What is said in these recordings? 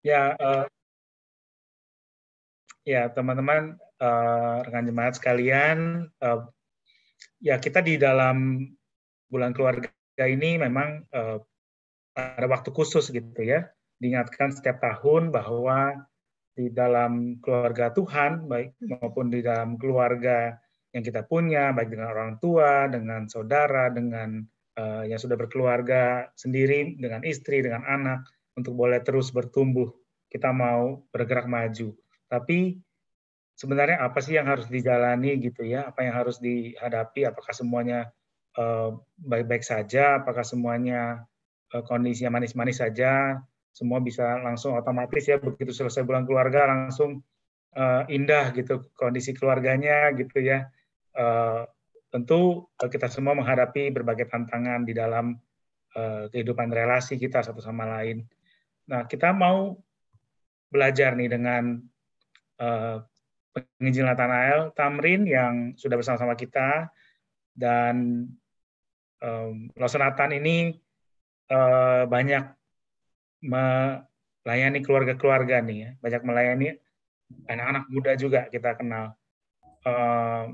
Ya, ya teman-teman, rekan jemaat sekalian, ya kita di dalam bulan keluarga ini memang ada waktu khusus gitu ya. Diingatkan setiap tahun bahwa di dalam keluarga Tuhan, baik maupun di dalam keluarga yang kita punya, baik dengan orang tua, dengan saudara, dengan yang sudah berkeluarga sendiri, dengan istri, dengan anak, untuk boleh terus bertumbuh. Kita mau bergerak maju. Tapi sebenarnya apa sih yang harus dijalani gitu ya? Apa yang harus dihadapi? Apakah semuanya baik-baik saja? Apakah semuanya kondisinya manis-manis saja? Semua bisa langsung otomatis ya, begitu selesai bulan keluarga langsung indah gitu kondisi keluarganya gitu ya. Tentu kita semua menghadapi berbagai tantangan di dalam kehidupan relasi kita satu sama lain. Nah, kita mau belajar nih dengan penginjil Nathanael Tamrin yang sudah bersama-sama kita, dan Losenatan ini banyak melayani keluarga-keluarga nih ya, banyak melayani anak-anak muda juga kita kenal.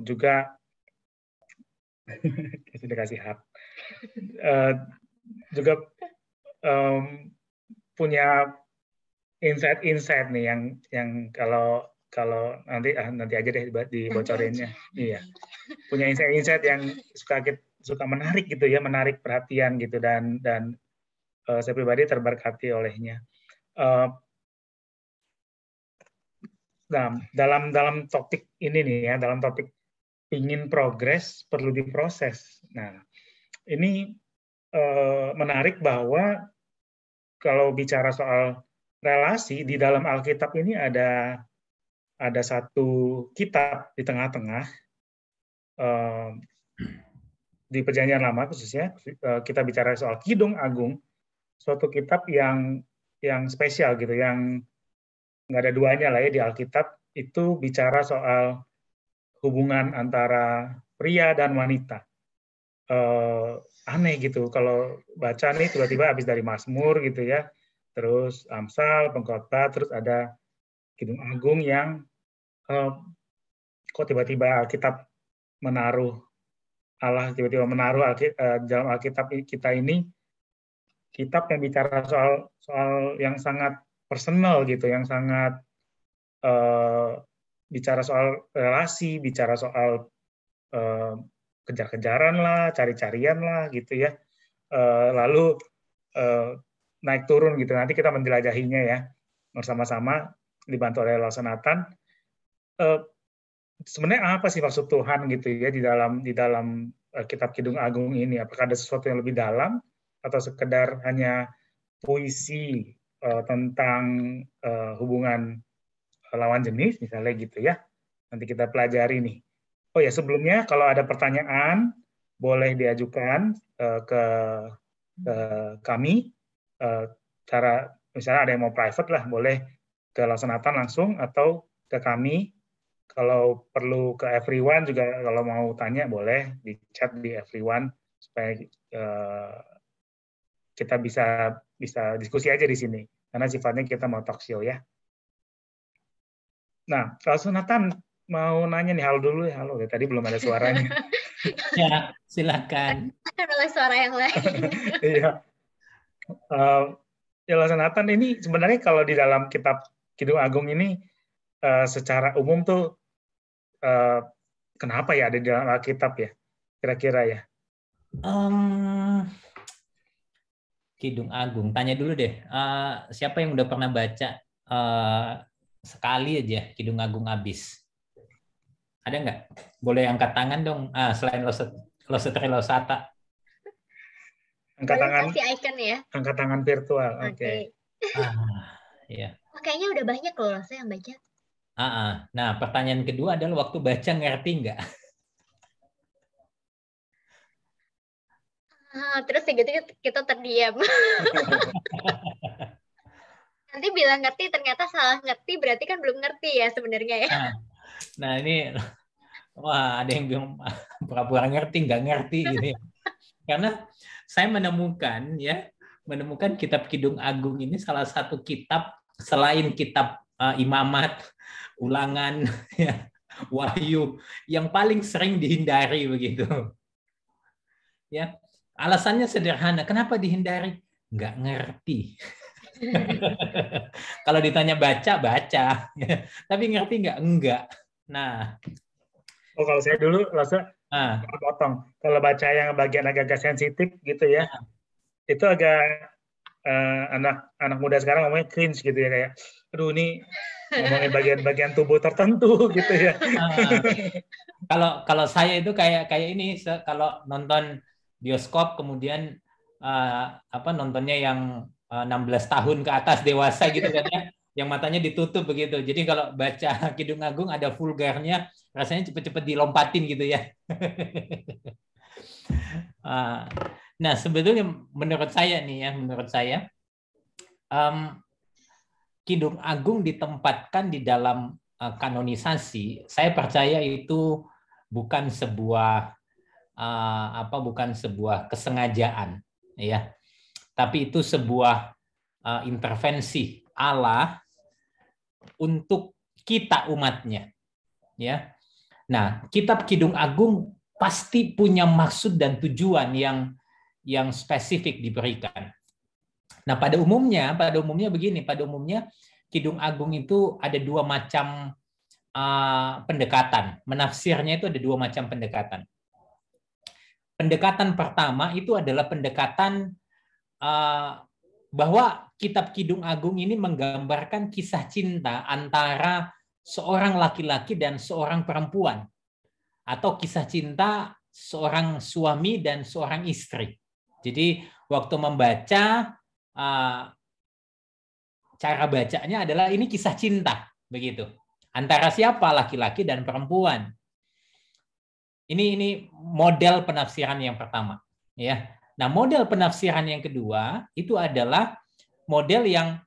Juga sudah kasih hak. Juga punya insight-insight nih yang kalau nanti aja deh dibocorinnya. Iya. Punya insight-insight yang suka menarik gitu ya, menarik perhatian gitu, dan saya pribadi terberkati olehnya. Nah, dalam topik ini nih ya, dalam topik ingin progres perlu diproses. Nah, ini menarik bahwa kalau bicara soal relasi di dalam Alkitab ini ada satu kitab di tengah-tengah di Perjanjian Lama khususnya. Kita bicara soal Kidung Agung, suatu kitab yang spesial gitu, yang nggak ada duanya lah ya di Alkitab. Itu bicara soal hubungan antara pria dan wanita. Aneh gitu kalau baca nih tiba-tiba habis dari Mazmur gitu ya, terus Amsal, Pengkhotbah, terus ada Kidung Agung yang kok tiba-tiba Alkitab menaruh Allah tiba-tiba menaruh dalam Alkitab kita ini kitab yang bicara soal yang sangat personal gitu, yang sangat bicara soal relasi, bicara soal kejar-kejaran lah, cari-carian lah gitu ya. Lalu naik turun gitu. Nanti kita menjelajahinya ya bersama-sama dibantu oleh Losenatan. Sebenarnya apa sih maksud Tuhan gitu ya di dalam kitab Kidung Agung ini? Apakah ada sesuatu yang lebih dalam atau sekedar hanya puisi tentang hubungan lawan jenis misalnya gitu ya? Nanti kita pelajari nih. Oh ya, sebelumnya kalau ada pertanyaan boleh diajukan ke kami. Cara misalnya ada yang mau private lah, boleh ke Losenatan langsung atau ke kami. Kalau perlu ke everyone juga, kalau mau tanya boleh di chat di everyone supaya kita bisa diskusi aja di sini karena sifatnya kita mau talk show ya. Nah, kalau Nathan mau nanya nih, halo dulu ya, halo. Tadi belum ada suaranya. Ya, silakan. Ada suara yang lain. Iya. Ya, Nathan ini sebenarnya kalau di dalam kitab Kidung Agung ini secara umum tuh kenapa ya ada di dalam Alkitab ya? Kira-kira ya? Kidung Agung, tanya dulu deh. Siapa yang udah pernah baca sekali aja Kidung Agung habis? Ada nggak? Boleh angkat tangan dong. Selain Losata. Angkat tangan. Kasih icon ya. Angkat tangan virtual. Oke. Iya. Kayaknya udah banyak loh saya yang baca. Nah, pertanyaan kedua adalah waktu baca ngerti nggak? Terus gitu kita terdiam. Nanti bilang ngerti, ternyata salah ngerti, berarti kan belum ngerti ya sebenarnya ya. Nah ini, wah ada yang bilang pura-pura ngerti, nggak ngerti gitu ya. Karena saya menemukan kitab Kidung Agung ini salah satu kitab selain kitab Imamat, Ulangan, ya, Wahyu, yang paling sering dihindari begitu. Ya, alasannya sederhana. Kenapa dihindari? Nggak ngerti. Kalau ditanya baca, baca. Tapi ngerti nggak? Enggak. Nah, kalau saya dulu rasa potong. Kalau baca yang bagian agak-agak sensitif gitu ya, itu agak anak muda sekarang ngomongnya cringe gitu ya, kayak, aduh ini ngomongin bagian-bagian tubuh tertentu gitu ya. Kalau saya itu kayak ini, kalau nonton bioskop kemudian nontonnya yang 16 tahun ke atas dewasa gitu kan ya, yang matanya ditutup begitu. Jadi kalau baca Kidung Agung ada vulgarnya, rasanya cepet-cepet dilompatin gitu ya. Nah, sebetulnya menurut saya Kidung Agung ditempatkan di dalam kanonisasi. Saya percaya itu bukan sebuah kesengajaan, ya, tapi itu sebuah intervensi Allah untuk kita umatnya, ya. Nah, kitab Kidung Agung pasti punya maksud dan tujuan yang spesifik diberikan. Nah, pada umumnya begini, Kidung Agung itu ada dua macam pendekatan. Menafsirnya itu ada dua macam pendekatan. Pendekatan pertama itu adalah pendekatan bahwa kitab Kidung Agung ini menggambarkan kisah cinta antara seorang laki-laki dan seorang perempuan, atau kisah cinta seorang suami dan seorang istri. Jadi waktu membaca, cara bacanya adalah ini kisah cinta begitu, antara siapa? Laki-laki dan perempuan. Ini model penafsiran yang pertama, ya. Nah, model penafsiran yang kedua itu adalah model yang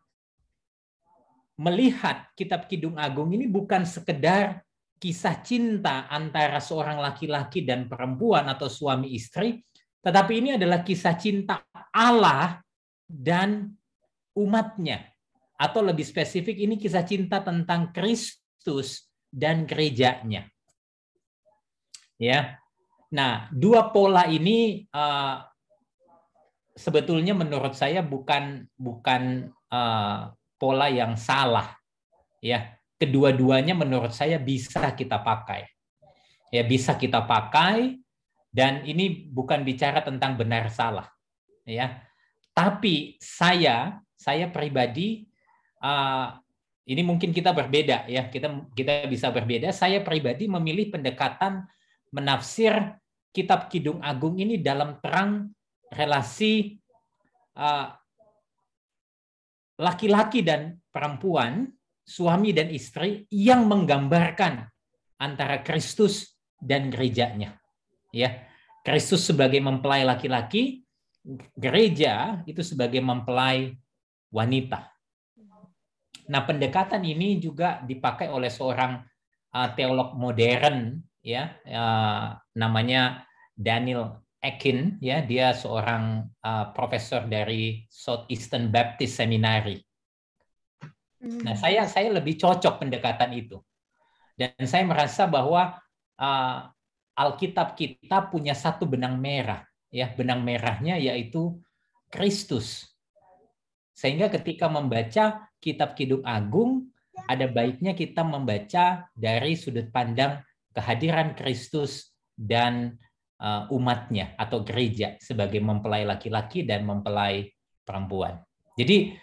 melihat kitab Kidung Agung ini bukan sekedar kisah cinta antara seorang laki-laki dan perempuan atau suami istri, tetapi ini adalah kisah cinta Allah dan umatnya. Atau lebih spesifik, ini kisah cinta tentang Kristus dan gerejanya. Ya, nah, dua pola ini sebetulnya menurut saya bukan pola yang salah. Ya, kedua-duanya menurut saya bisa kita pakai. Ya, bisa kita pakai, dan ini bukan bicara tentang benar salah. Ya, tapi saya pribadi, ini mungkin kita berbeda ya, kita bisa berbeda. Saya pribadi memilih pendekatan menafsir kitab Kidung Agung ini dalam terang relasi laki-laki dan perempuan, suami dan istri, yang menggambarkan antara Kristus dan gerejanya. Ya, Kristus sebagai mempelai laki-laki, gereja itu sebagai mempelai wanita. Nah, pendekatan ini juga dipakai oleh seorang teolog modern, ya, namanya Daniel Akin, ya, dia seorang profesor dari Southeastern Baptist Seminary. Nah, saya lebih cocok pendekatan itu, dan saya merasa bahwa Alkitab kita punya satu benang merah, ya, benang merahnya yaitu Kristus. Sehingga ketika membaca kitab Kidung Agung, ada baiknya kita membaca dari sudut pandang kehadiran Kristus dan umatnya atau gereja sebagai mempelai laki-laki dan mempelai perempuan. Jadi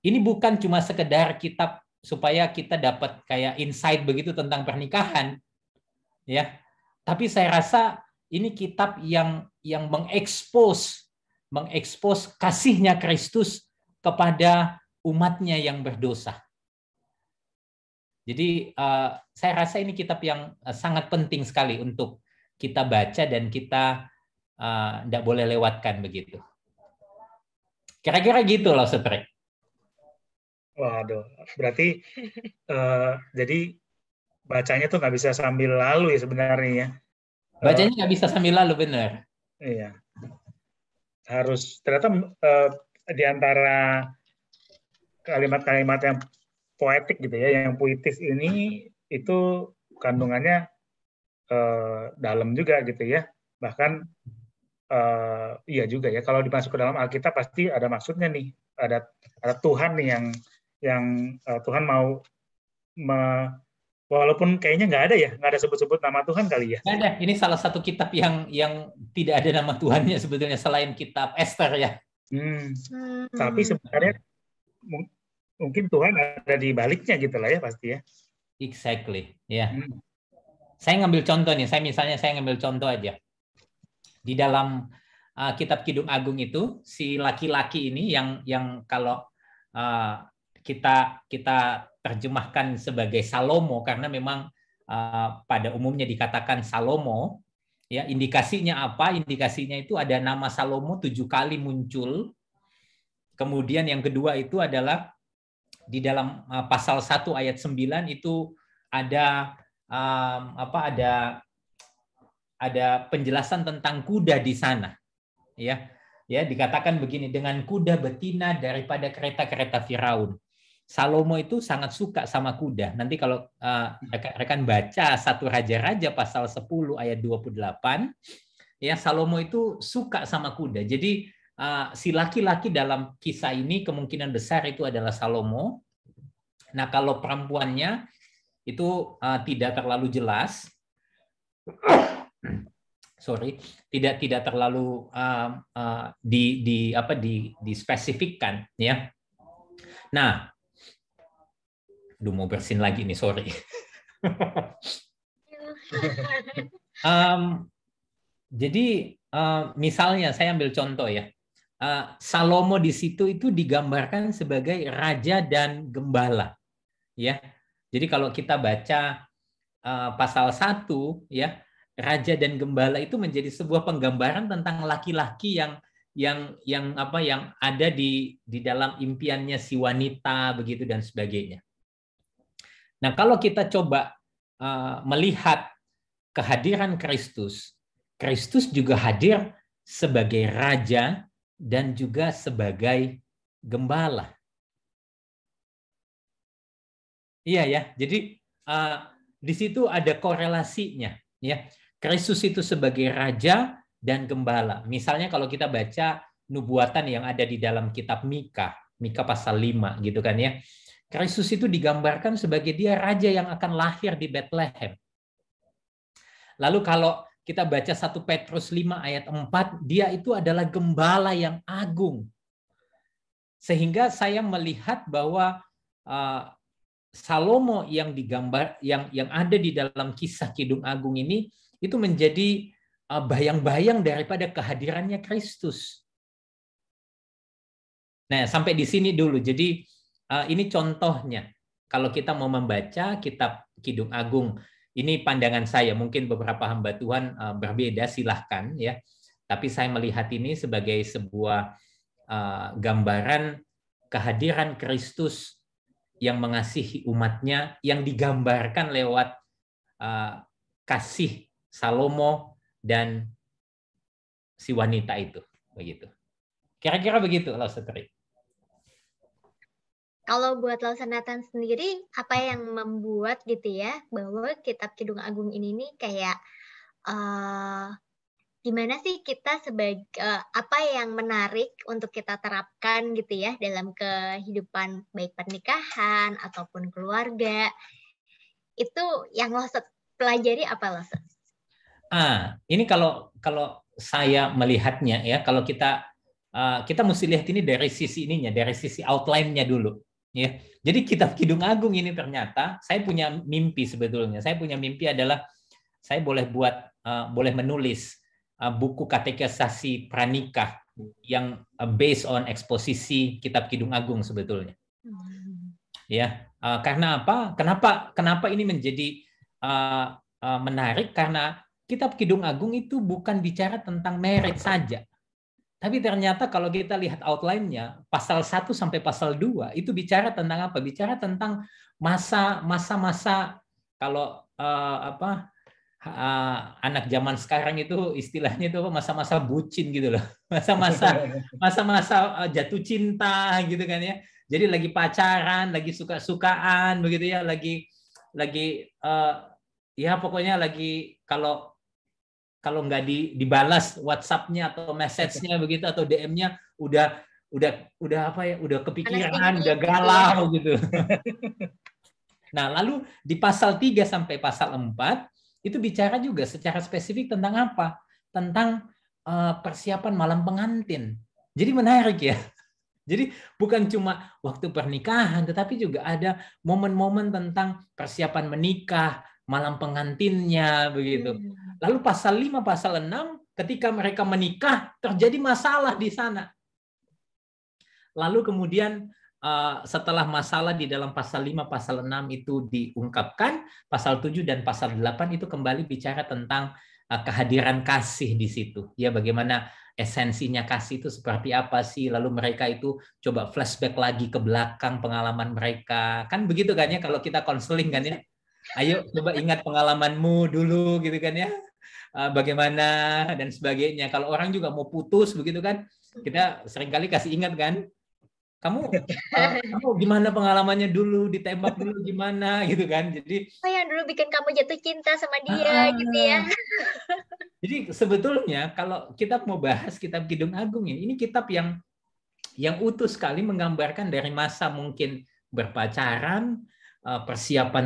ini bukan cuma sekedar kitab supaya kita dapat kayak insight begitu tentang pernikahan, ya. Tapi saya rasa ini kitab yang mengekspos kasihnya Kristus kepada umatnya yang berdosa. Jadi saya rasa ini kitab yang sangat penting sekali untuk kita baca dan kita tidak boleh lewatkan begitu. Kira-kira gitu loh, Setri. Waduh, berarti jadi bacanya tuh nggak bisa sambil lalu ya sebenarnya ya. Bacanya nggak bisa sambil lalu, benar. Iya. Harus, ternyata di antara kalimat-kalimat yang poetik gitu ya, yang puitis ini itu kandungannya dalam juga gitu ya. Bahkan iya juga ya, kalau dimasuk ke dalam Alkitab pasti ada maksudnya nih, ada Tuhan nih yang Tuhan mau walaupun kayaknya nggak ada sebut-sebut nama Tuhan kali ya. Nggak ada. Ini salah satu kitab yang tidak ada nama Tuhannya sebetulnya selain kitab Esther ya. Tapi sebenarnya mungkin Tuhan ada di baliknya gitu lah ya pasti ya. Exactly, ya. Saya ngambil contoh nih. Saya ngambil contoh aja. Di dalam kitab Kidung Agung itu si laki-laki ini yang kalau kita terjemahkan sebagai Salomo karena memang pada umumnya dikatakan Salomo, ya indikasinya apa? Indikasinya itu ada nama Salomo 7 kali muncul. Kemudian yang kedua itu adalah di dalam pasal 1 ayat 9 itu ada ada penjelasan tentang kuda di sana. Ya, dikatakan begini, dengan kuda betina daripada kereta-kereta Firaun. Salomo itu sangat suka sama kuda. Nanti kalau rekan-rekan baca 1 Raja-Raja pasal 10 ayat 28, ya Salomo itu suka sama kuda. Jadi si laki-laki dalam kisah ini kemungkinan besar itu adalah Salomo. Nah, kalau perempuannya itu tidak terlalu jelas. Tidak terlalu dispesifikkan ya. Nah, mau bersin lagi nih, sorry. Jadi misalnya saya ambil contoh ya. Salomo di situ itu digambarkan sebagai raja dan gembala. Ya. Jadi kalau kita baca pasal 1 ya, raja dan gembala itu menjadi sebuah penggambaran tentang laki-laki yang ada di dalam impiannya si wanita begitu dan sebagainya. Nah, kalau kita coba melihat kehadiran Kristus, Kristus juga hadir sebagai raja dan juga sebagai gembala. Iya ya, jadi di situ ada korelasinya ya. Kristus itu sebagai raja dan gembala. Misalnya kalau kita baca nubuatan yang ada di dalam kitab Mika pasal 5 gitu kan ya. Kristus itu digambarkan sebagai dia raja yang akan lahir di Bethlehem. Lalu kalau kita baca 1 Petrus 5 ayat 4, dia itu adalah gembala yang agung. Sehingga saya melihat bahwa Salomo yang digambar yang ada di dalam kisah Kidung Agung ini itu menjadi bayang-bayang daripada kehadirannya Kristus. Nah, sampai di sini dulu. Jadi ini contohnya. Kalau kita mau membaca kitab Kidung Agung, ini pandangan saya. Mungkin beberapa hamba Tuhan berbeda, silahkan ya. Tapi saya melihat ini sebagai sebuah gambaran kehadiran Kristus yang mengasihi umatnya, yang digambarkan lewat kasih Salomo dan si wanita itu, begitu. Kira-kira begitu, Lausatri. Kalau buat Lausanatan sendiri, apa yang membuat gitu ya bahwa kitab Kidung Agung ini nih kayak gimana sih kita sebagai apa yang menarik untuk kita terapkan gitu ya dalam kehidupan baik pernikahan ataupun keluarga, itu yang lo pelajari apa lo? Ini kalau saya melihatnya ya, kalau kita mesti lihat ini dari sisi ininya, dari sisi outline-nya dulu. Ya, jadi kitab Kidung Agung ini ternyata saya punya mimpi sebetulnya. Saya punya mimpi adalah saya boleh menulis buku katekisasi pranikah yang based on eksposisi kitab Kidung Agung sebetulnya. Ya, karena apa? Kenapa ini menjadi menarik? Karena kitab Kidung Agung itu bukan bicara tentang merit saja. Tapi ternyata kalau kita lihat outline-nya, pasal 1 sampai pasal 2 itu bicara tentang apa? Bicara tentang masa-masa kalau anak zaman sekarang itu istilahnya itu masa-masa bucin gitu loh. Masa-masa jatuh cinta gitu kan ya. Jadi lagi pacaran, lagi suka-sukaan begitu ya, lagi ya pokoknya lagi kalau nggak dibalas WhatsApp-nya atau message-nya begitu atau DM-nya udah apa ya, udah kepikiran, udah galau gitu. Nah, lalu di pasal 3 sampai pasal 4 itu bicara juga secara spesifik tentang apa? Tentang persiapan malam pengantin. Jadi menarik ya. Jadi bukan cuma waktu pernikahan, tetapi juga ada momen-momen tentang persiapan menikah, malam pengantinnya begitu. Lalu pasal 5, pasal 6 ketika mereka menikah terjadi masalah di sana. Lalu kemudian setelah masalah di dalam pasal 5, pasal 6 itu diungkapkan, pasal 7 dan pasal 8 itu kembali bicara tentang kehadiran kasih di situ. Ya, bagaimana esensinya kasih itu seperti apa sih? Lalu mereka itu coba flashback lagi ke belakang pengalaman mereka. Kan begitu kan ya kalau kita konseling kan ya. Ayo coba ingat pengalamanmu dulu gitu kan ya. Bagaimana dan sebagainya. Kalau orang juga mau putus begitu kan, kita seringkali kasih ingat kan. Kamu gimana pengalamannya dulu, ditembak dulu gimana gitu kan. Jadi apa yang dulu bikin kamu jatuh cinta sama dia gitu ya. Jadi sebetulnya kalau kita mau bahas kitab Kidung Agung ini kitab yang utuh sekali menggambarkan dari masa mungkin berpacaran, persiapan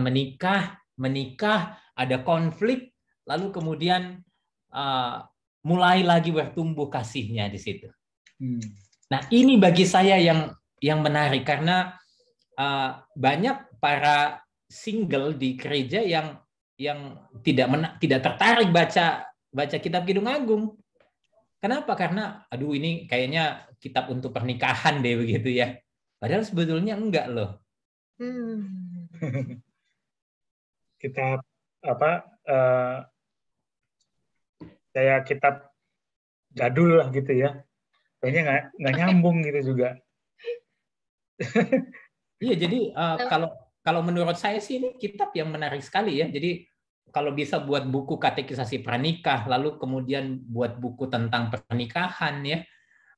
menikah, ada konflik, lalu kemudian mulai lagi bertumbuh kasihnya di situ. Nah, ini bagi saya yang menarik karena banyak para single di gereja yang tidak tertarik baca kitab Kidung Agung. Kenapa? Karena aduh ini kayaknya kitab untuk pernikahan deh begitu ya. Padahal sebetulnya enggak loh. Kitab kayak kitab jadul lah gitu ya. Kayaknya nggak nyambung gitu juga. Iya, jadi kalau menurut saya sih ini kitab yang menarik sekali ya. Jadi kalau bisa buat buku katekisasi pranikah, lalu kemudian buat buku tentang pernikahan ya,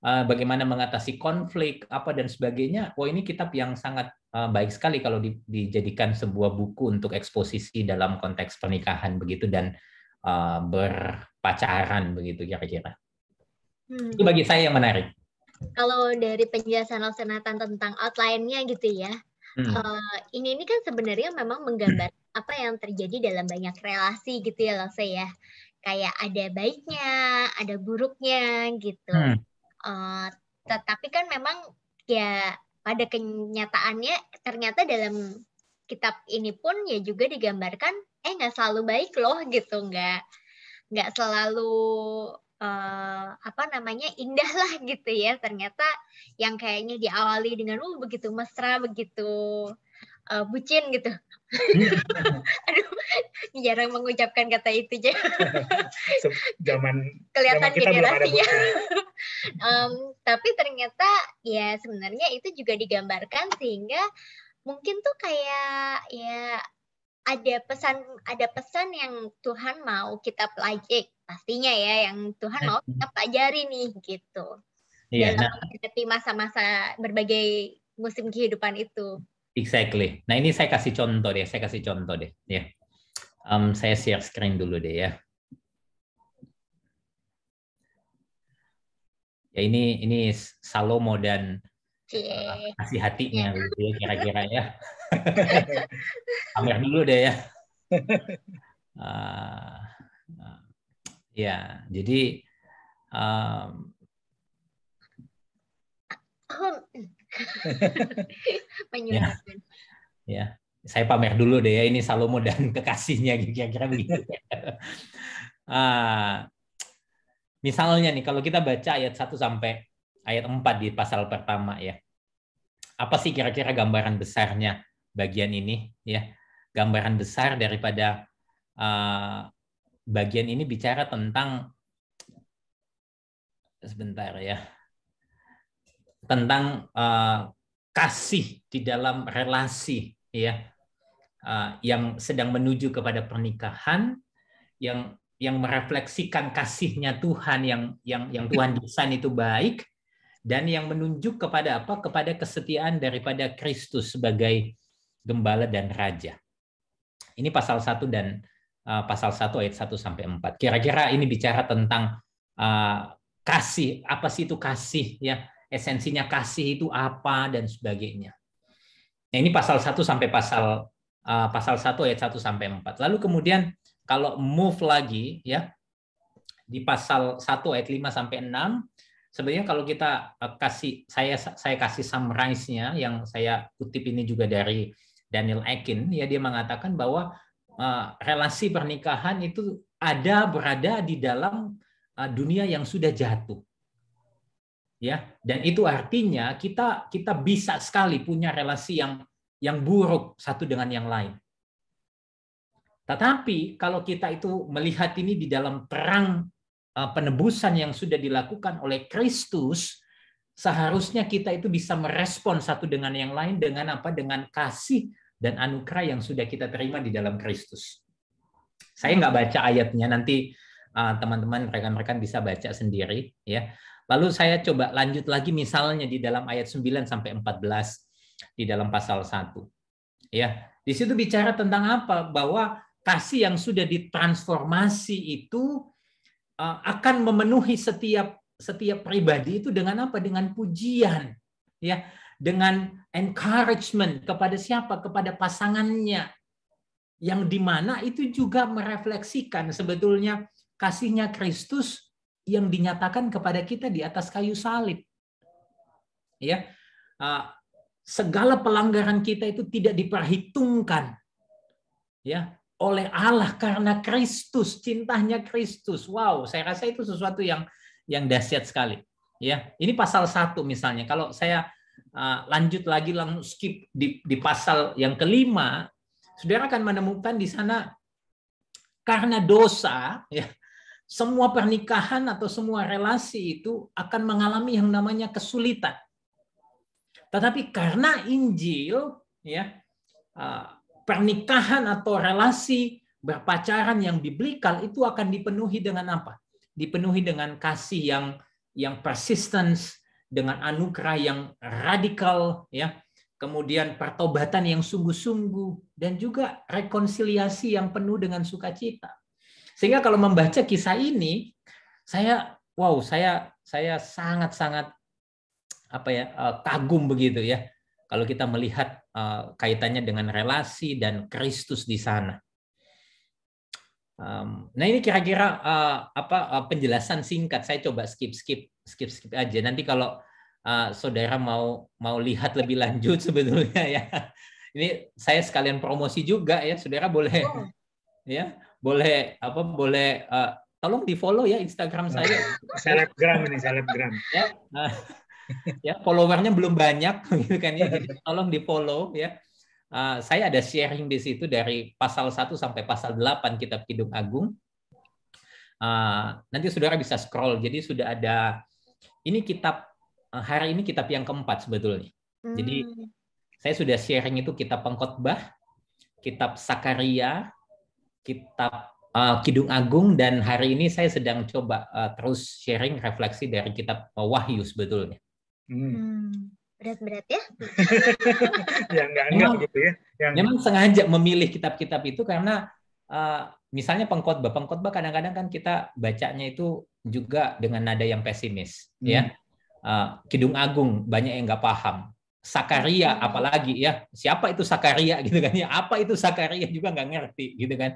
bagaimana mengatasi konflik apa dan sebagainya. Wah, ini kitab yang sangat baik sekali kalau dijadikan sebuah buku untuk eksposisi dalam konteks pernikahan begitu dan berpacaran begitu kira-kira. Itu bagi saya yang menarik. Kalau dari penjelasan Laksana Nathan tentang outline-nya gitu ya, ini kan sebenarnya memang menggambar apa yang terjadi dalam banyak relasi gitu ya Laksa ya. Kayak ada baiknya, ada buruknya gitu. Tetapi kan memang ya pada kenyataannya ternyata dalam kitab ini pun ya juga digambarkan nggak selalu baik loh gitu, nggak selalu indah lah gitu ya. Ternyata yang kayaknya diawali dengan begitu mesra, begitu bucin gitu. Aduh, jarang mengucapkan kata itu aja. Kelihatan generasinya. Tapi ternyata ya sebenarnya itu juga digambarkan sehingga mungkin tuh kayak ya ada pesan yang Tuhan mau kita pelajari pastinya ya, yang Tuhan mau kita pelajari nih gitu. Dalam menghadapi masa-masa berbagai musim kehidupan itu. Exactly. Nah, ini saya kasih contoh deh ya. Saya share screen dulu deh ya. Ya ini Salomo dan kasih hatinya gitu ya kira-kira ya. Pamer dulu deh ya. Ya, jadi ya, saya pamer dulu deh ya, ini Salomo dan kekasihnya kira-kira begitu. Misalnya nih kalau kita baca ayat 1 sampai ayat 4 di pasal pertama ya. Apa sih kira-kira gambaran besarnya bagian ini ya? Gambaran besar daripada bagian ini bicara tentang sebentar ya. Tentang kasih di dalam relasi ya. Yang sedang menuju kepada pernikahan yang merefleksikan kasihnya Tuhan yang Tuhan desain itu baik dan yang menunjuk kepada apa? Kepada kesetiaan daripada Kristus sebagai gembala dan raja. Ini pasal 1 dan pasal 1 ayat 1 sampai 4. Kira-kira ini bicara tentang kasih. Apa sih itu kasih, ya? Esensinya kasih itu apa dan sebagainya. Nah, ini pasal 1 sampai pasal 1 ayat 1 sampai 4. Lalu kemudian kalau move lagi, ya, di pasal 1 ayat 5 sampai 6, sebenarnya kalau kita saya kasih summarize-nya yang saya kutip ini juga dari Daniel Akin, ya, dia mengatakan bahwa relasi pernikahan itu berada di dalam dunia yang sudah jatuh. Ya, dan itu artinya kita bisa sekali punya relasi yang buruk satu dengan yang lain. Tetapi kalau kita itu melihat ini di dalam terang penebusan yang sudah dilakukan oleh Kristus, seharusnya kita itu bisa merespon satu dengan yang lain dengan apa? Dengan kasih dan anugerah yang sudah kita terima di dalam Kristus. Saya nggak baca ayatnya, nanti teman-teman rekan-rekan bisa baca sendiri, ya. Lalu saya coba lanjut lagi misalnya di dalam ayat 9 sampai 14 di dalam pasal 1. Ya, di situ bicara tentang apa? Bahwa kasih yang sudah ditransformasi itu akan memenuhi setiap pribadi itu dengan apa? Dengan pujian, ya, dengan encouragement kepada siapa? Kepada pasangannya, yang dimana itu juga merefleksikan sebetulnya kasihnya Kristus yang dinyatakan kepada kita di atas kayu salib. Ya, segala pelanggaran kita itu tidak diperhitungkan, ya, oleh Allah karena Kristus, cintanya Kristus. Wow, saya rasa itu sesuatu yang dahsyat sekali. Ya, ini pasal 1 misalnya. Kalau saya lanjut lagi langsung skip di pasal yang kelima, saudara akan menemukan di sana karena dosa, ya, semua pernikahan atau semua relasi itu akan mengalami yang namanya kesulitan. Tetapi karena Injil, ya, pernikahan atau relasi berpacaran yang biblikal itu akan dipenuhi dengan apa? Dipenuhi dengan kasih yang persistence, dengan anugerah yang radikal, ya. Kemudian pertobatan yang sungguh-sungguh dan juga rekonsiliasi yang penuh dengan sukacita. Sehingga kalau membaca kisah ini, saya sangat-sangat kagum begitu, ya. Kalau kita melihat kaitannya dengan relasi dan Kristus di sana. Nah, ini kira-kira penjelasan singkat. Saya coba skip aja. Nanti kalau saudara mau lihat lebih lanjut sebetulnya, ya. Ini saya sekalian promosi juga, ya. Saudara boleh ya, boleh tolong di-follow ya Instagram saya. Selebgram. Ya. Ya, followernya belum banyak gitu kan, ya. Jadi tolong di-follow, ya. Saya ada sharing di situ dari pasal 1 sampai pasal 8 kitab Kidung Agung. Nanti saudara bisa scroll. Jadi sudah ada, ini kitab hari ini kitab yang keempat sebetulnya. Jadi saya sudah sharing itu kitab Pengkhotbah, kitab Sakaria, kitab Kidung Agung, dan hari ini saya sedang coba terus sharing refleksi dari kitab Wahyu sebetulnya. Berat-berat ya? Ya enggak gitu ya. Memang sengaja memilih kitab-kitab itu karena misalnya Pengkhotbah kadang-kadang kan kita bacanya itu juga dengan nada yang pesimis, ya. Kidung Agung banyak yang nggak paham. Sakaria apalagi, ya, siapa itu Sakaria gitu kan, ya, apa itu Sakaria juga nggak ngerti gitu kan.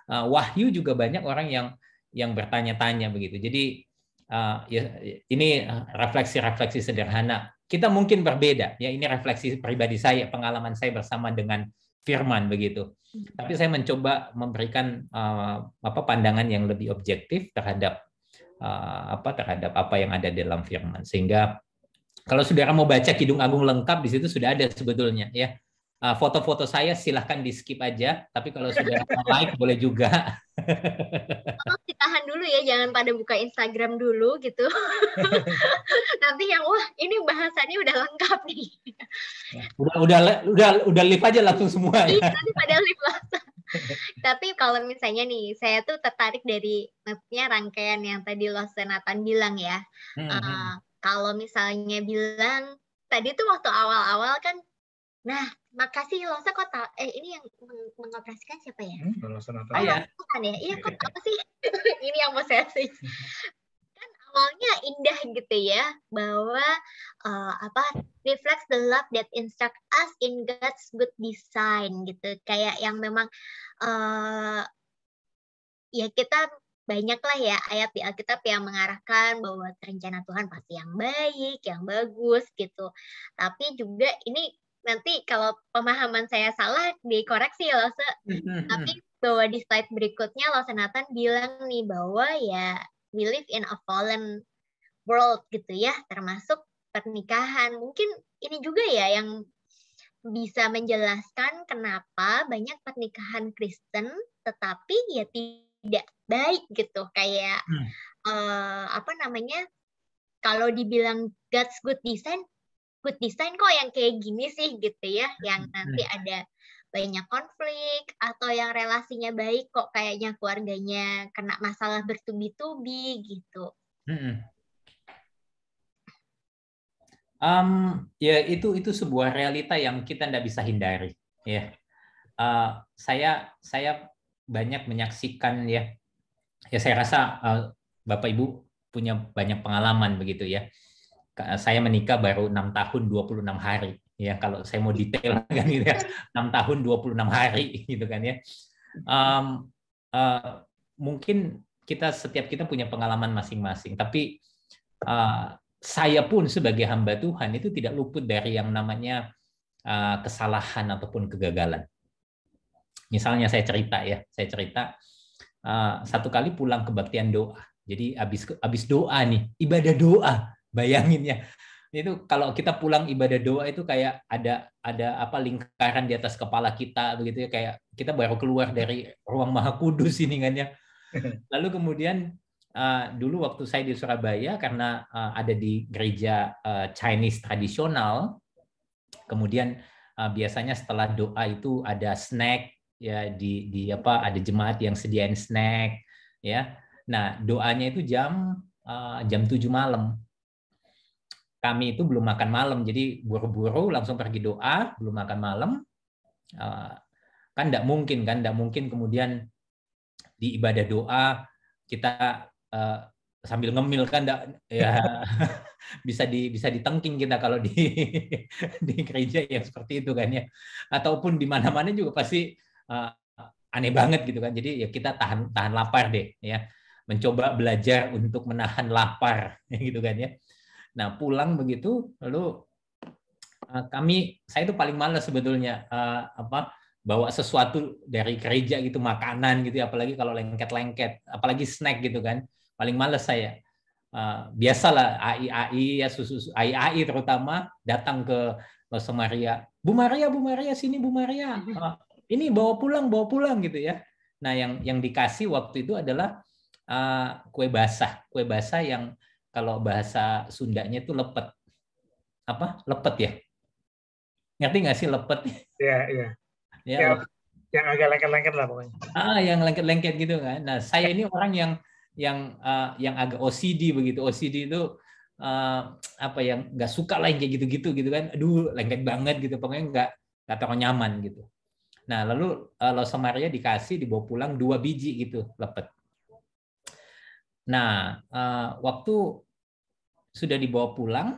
Wahyu juga banyak orang yang bertanya-tanya begitu. Jadi ya, ini refleksi sederhana. Kita mungkin berbeda, ya, ini refleksi pribadi saya, pengalaman saya bersama dengan firman begitu. Tapi saya mencoba memberikan pandangan yang lebih objektif terhadap apa yang ada dalam firman. Sehingga kalau saudara mau baca Kidung Agung lengkap, di situ sudah ada sebetulnya, ya. Foto-foto saya silahkan di skip aja, tapi kalau saudara like boleh juga. Tolong ditahan dulu ya, jangan pada buka Instagram dulu gitu. Nanti yang wah ini bahasannya udah lengkap nih. Udah live aja langsung semua, ya. Nanti pada live langsung. Tapi kalau misalnya nih, saya tuh tertarik dari maksudnya rangkaian yang tadi Los Senatan bilang, ya. kalau misalnya bilang tadi tuh waktu awal-awal kan, nah makasih Losa kok ini yang mengoperasikan siapa ya? Losa Nathan. Saya. Bukan ya? Iya kok apa sih? Ini yang posesif. Kan awalnya indah gitu ya, bahwa reflects the love that instruct us in God's good design gitu. Kayak yang memang ya kita banyak lah ya ayat di Alkitab yang mengarahkan bahwa rencana Tuhan pasti yang baik, yang bagus gitu. Tapi juga ini nanti kalau pemahaman saya salah dikoreksi ya Losa. Tapi bahwa di slide berikutnya Losa Nathan bilang nih bahwa ya we live in a fallen world gitu ya, termasuk pernikahan. Mungkin ini juga ya yang bisa menjelaskan kenapa banyak pernikahan Kristen tetapi ya tidak baik gitu, kayak kalau dibilang God's good design kok yang kayak gini sih gitu ya, yang nanti ada banyak konflik atau yang relasinya baik kok kayaknya keluarganya kena masalah bertubi-tubi gitu. Ya itu sebuah realita yang kita tidak bisa hindari ya. Saya banyak menyaksikan ya saya rasa Bapak Ibu punya banyak pengalaman begitu ya. Saya menikah baru 6 tahun 26 hari ya, kalau saya mau detail kan gitu ya, 6 tahun 26 hari gitu kan ya. Mungkin setiap kita punya pengalaman masing-masing, tapi saya pun sebagai hamba Tuhan itu tidak luput dari yang namanya kesalahan ataupun kegagalan. Misalnya saya cerita satu kali pulang kebaktian doa. Jadi habis doa nih, ibadah doa, bayangin ya. Itu kalau kita pulang ibadah doa itu kayak ada lingkaran di atas kepala kita begitu ya, kayak kita baru keluar dari ruang Maha Kudus ini kan ya. Lalu kemudian dulu waktu saya di Surabaya karena ada di gereja Chinese tradisional, kemudian biasanya setelah doa itu ada snack ya, ada jemaat yang sediain snack ya. Nah, doanya itu jam 7 malam. Kami itu belum makan malam, jadi buru-buru langsung pergi doa, belum makan malam. Kan enggak mungkin kemudian di ibadah doa kita sambil ngemil kan ya bisa ditengking kita kalau di gereja yang seperti itu kan ya, ataupun di mana-mana juga pasti aneh banget gitu kan. Jadi ya kita tahan lapar deh ya, mencoba belajar untuk menahan lapar gitu kan ya. Nah pulang begitu lalu saya itu paling malas sebetulnya bawa sesuatu dari gereja gitu, makanan gitu, apalagi kalau lengket-lengket, apalagi snack gitu kan, paling males saya. Biasalah AI ya, susu AI terutama datang ke Losa Maria, Bu Maria sini Bu Maria, ini bawa pulang gitu ya. Nah yang dikasih waktu itu adalah kue basah yang kalau bahasa Sundanya itu lepet, lepet ya, ngerti nggak sih lepet? Iya. Ya, yang agak lengket-lengket lah pokoknya. Yang lengket-lengket gitu kan. Nah, saya ini orang yang agak OCD begitu. OCD itu yang nggak suka lah yang kayak gitu-gitu gitu kan. Aduh, lengket banget gitu. Pokoknya nggak terlalu nyaman gitu. Nah, lalu Losa Maria dibawa pulang 2 biji gitu, lepet. Nah, waktu sudah dibawa pulang,